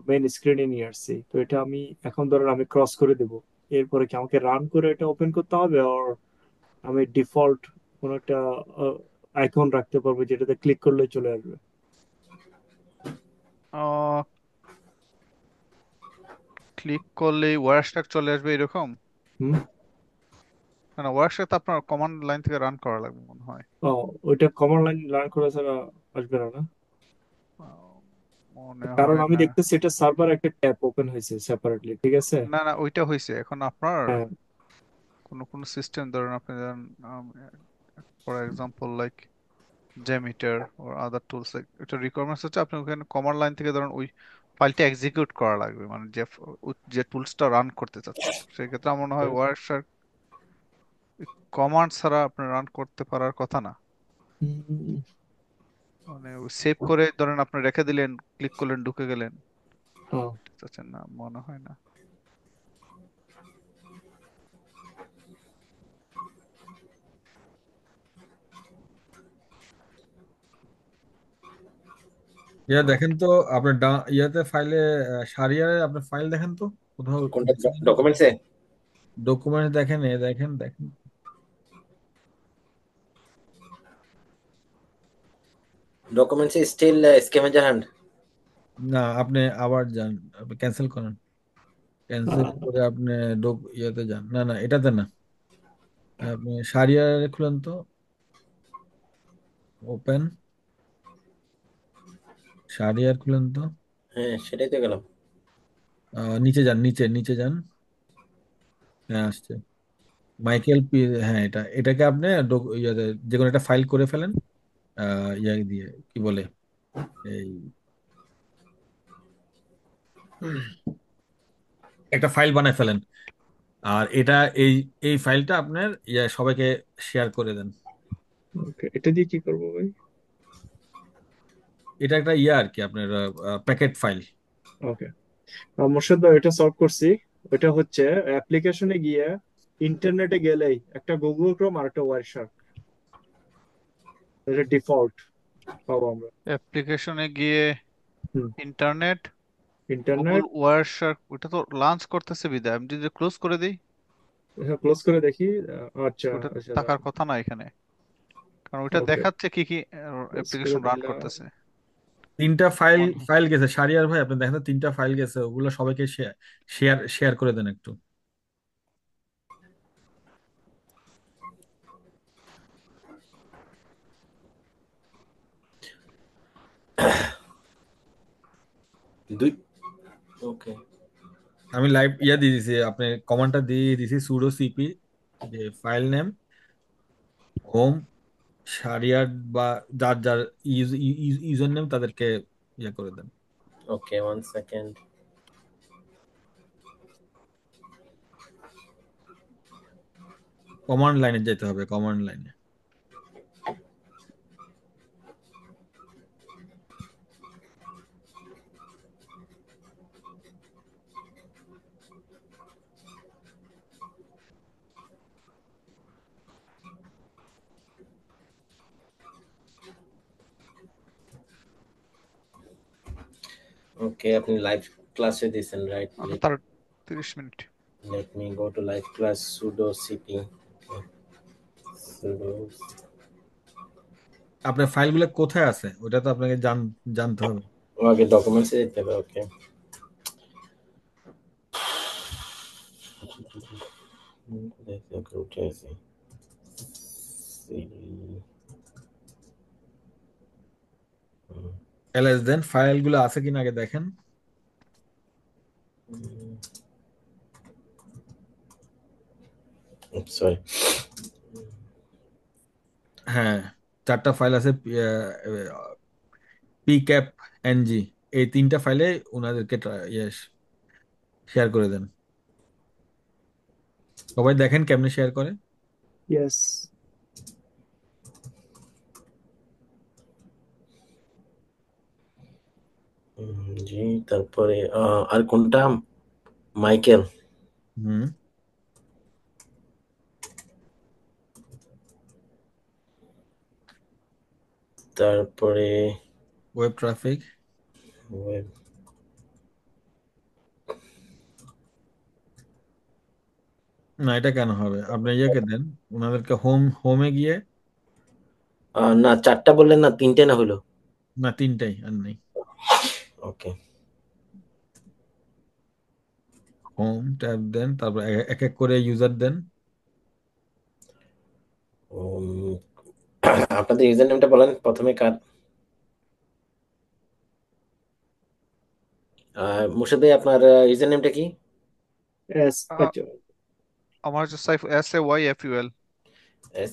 মেইন স্ক্রিনে নিয়ে আসছি, তো এটা আমি এখন ধরেন আমি ক্রস করে দেব, এরপরে কি আমাকে রান করে এটা ওপেন করতে হবে, আর আমি ডিফল্ট কোন একটা আইকন রাখতে পারবো যেটাতে ক্লিক করলে চলে আসবে? ক্লিক করলেই ওয়ারস্ট্যাক চলে আসবে এরকম? হুম। না না, ওয়ারস্ট্যাক তো আপনার কমান্ড লাইন থেকে রান করা লাগবে মনে হয়। ও, ওইটা কমান্ড লাইন রান করা ছাড়া আসবে না, না? আহ, মনে কারণ হয় আমি না। দেখতেছি এটা সার্ভার একটা ট্যাব ওপেন হয়েছে সেপারেটলি, ঠিক আছে? না না, ওইটা হয়েছে। এখন আপনার হ্যাঁ। কোনো কোনো সিস্টেম ধরেন, আপনি ধরেন ফর এক্সাম্পল লাইক জেমিটার ও আদার টুলস, এটা রিকোয়ারমেন্টস হচ্ছে আপনি ওখানে কমান্ড লাইন থেকে ধরেন ওই ফাইলটা এক্সিকিউট করা লাগবে, মানে যে যে টুলসটা রান করতে চাচ্ছেন। সেক্ষেত্রে আমার মনে হয় ওয়ারশার্ক কমান্ড ছাড়া আপনি রান করতে পারার কথা না। হুম, মানে সেভ করে ধরেন আপনি রেখে দিলেন, ক্লিক করলেন, ঢুকে গেলেন, ও, চাচ্ছেন না, মনে হয় না। দেখেন তো, আপনার ইয়াতে ফাইলে, সারিয়ারে আপনার ফাইল দেখেন তো কোথাও। কোনটা? ডকুমেন্টসে? ডকুমেন্ট দেখেন, দেখেন দেখেন। ডকুমেন্টসে স্টিল স্ক্যাভেঞ্জার হান্ট। না, আপনি আবার যান, আপনি ক্যান্সেল করেন, ক্যান্সেল করে আপনি ইয়াতে যান। না না, এটাতে না, আপনি সারিয়ারে খুলেন তো, ওপেন সারিয়ার খুলেন তো। হ্যাঁ, সেটাই তো গেলাম। নিচে যান, নিচে নিচে যান। হ্যাঁ, আসছে মাইকেল পি। হ্যাঁ, এটাকে আপনি ইয়াতে যে কোনো একটা ফাইল করে ফেলেন, ইয়া দিয়ে, কি বলে, এই একটা ফাইল বানায় ফেলেন। আর এই এই ফাইলটা আপনার সবাইকে শেয়ার করে দেন। ওকে, এটা দিয়ে কি করবো ভাই? এটা একটা আর কি, আপনার প্যাকেট ফাইল। ওকে, মোর্শেদ ভাই এটা সলভ করছি। ওটা হচ্ছে অ্যাপ্লিকেশনে গিয়ে ইন্টারনেটে গেলেই একটা গুগল ক্রোম আর একটা ওয়ারশার্ক, এটা ডিফল্ট পাবো আমরা। অ্যাপ্লিকেশনে গিয়ে হুম, ইন্টারনেট, গুগল ইন্টারনেট। ওয়ারশার্ক, ওটা তো লাঞ্চ করতেছে বিদায়, আমি যদি ক্লোজ করে দিই ক্লোজ করে দেখি। আচ্ছা ওটা আচ্ছা, থাকার কথা না এখানে, কারণ ওইটা ওকে, দেখাচ্ছে কি কি ক্লোজ করে অ্যাপ্লিকেশন রান দিলাম। করতেছে। তিনটা ফাইল মনে হয় ফাইল গেছে শারিয়ার ভাই, আপনি দেখেন তো, তিনটা ফাইল গেছে, ওগুলো সবাইকে শেয়ার শেয়ার শেয়ার করে দেন একটু। দুই। ওকে। আমি লাইভ ইয়া দিয়ে দিছি, আপনি কমান্ডটা দিয়ে দিছি, সুডো সিপি যে ফাইল নেম হোম শারিয়ার বা যার যার ইউজার নেম তাদেরকে ইয়া করে দেন। ওকে, 1 সেকেন্ড। কমান্ড লাইনে যেতে হবে, কমান্ড লাইনে। ওকে, আপনি লাইভ ক্লাসে দিয়েছেন, রাইট? আরো তার 30 minute. Let me go to live class sudo cp. Okay. Sudo. আপনার ফাইলগুলো কোথায় আছে ওটা তো আপনাকে জানতে হবে। আগে ডকুমেন্টসে যেতে হবে। ওকে, ওকে, উঠে আছে। এলএস দেন, ফাইলগুলো আছে কিনা আগে দেখেন। সরি। হ্যাঁ, চারটা ফাইল আছে, পিক্যাপ এনজি, এই তিনটা ফাইলে ওনাদেরকে শেয়ার করে দেন। সবাই দেখেন কেমনে শেয়ার করে। ইয়েস। জি, তারপরে আর কোনটা? মাইকেল। হুম, তারপরে ওয়েব ট্রাফিক। ওয়েব। না, এটা কেন হবে, আপনি ইয়েকে দেন, ওনাদেরকে হোমে গিয়ে। না, চারটা বললেন না, তিনটে না হলো? না, তিনটাই আর নেই। ওকে। হোম ট্যাব দেন, তারপর এক এক করে ইউজার দেন। আপনাদের ইউজার নেমটা বলেন প্রথমে কার? মুর্শিদ ভাই, আপনার ইউজার নেমটা কি? এস, আচ্ছা। আমার হচ্ছে SAYFUL।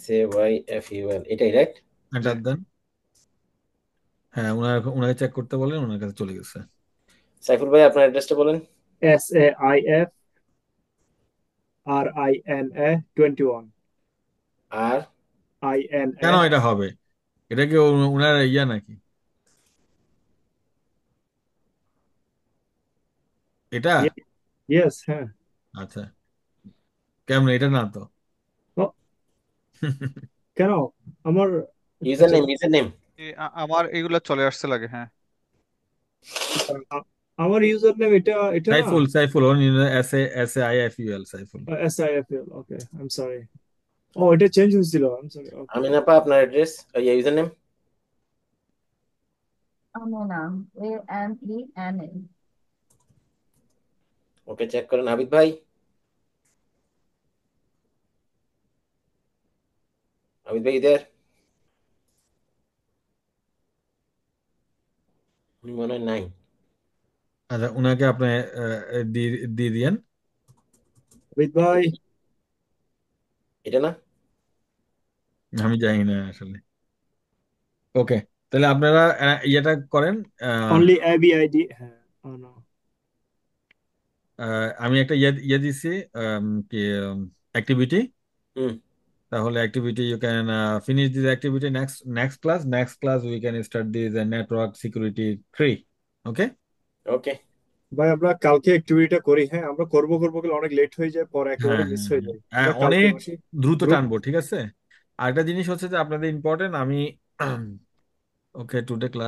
SAYFUL, এটাই রাইট? জি। এন্টার দেন। হ্যাঁ, ওনাকে চেক করতে বলেন, ওনার কাছে চলে গেছে। সাইফুল ভাই, আপনার অ্যাড্রেসটা বলেন। SAIFRINA 21। আর কেন INA। এটা হবে? এটা কি ওনার ইয়া নাকি এটা? ইয়েস, হ্যাঁ। আচ্ছা, কেমন, এটা না তো। ও, কেন? আমার, ইউজার আচ্ছা, নেম, ইউজার নেম। আমার এগুলা চলে আসছে লাগে, হ্যাঁ। আমার ইউজার নেম এটা এটা না। সাইফুল, সাইফুল, ওর SAIFUL, Saiful. SIFL, okay, I am sorry. ও, এটা চেঞ্জ হয়েছিল, I am sorry, okay. Amin আপা, আপনার address, user name. Amena, AMENA. Okay, check করেন। হাবিব ভাই, হাবিব ভাই ইদার, উনি মনে হয় নাই। আচ্ছা, ওনাকে আপনি দিয়ে দিয়ে দিয়েন। বিদ ভাই। এটা না? আমি জানি না আসলে। ওকে, তাহলে আপনারা ইয়েটা করেন। আহ, অনলি ABID, হ্যাঁ। Oh no. আমি একটা ইয়ে দিছি, কি অ্যাক্টিভিটি। হুম। তাহলে activity you can finish this activity next class we can start this network security 3। Okay. Okay. ভাই, আমরা কালকে অ্যাক্টিভিটিটা করি, হ্যাঁ। আমরা করবো করবো গেলে অনেক লেট হয়ে যায়, পরে একেবারে হ্যাঁ, মিস হ্যাঁ, হয়ে হ্যাঁ, যায়। আমরা কালকে অনেক বসি। দ্রুত দ্রুত। টানবো, ঠিক আছে। আরেকটা জিনিস হচ্ছে যে আপনাদের ইম্পর্টেন্ট, আমি Okay, today class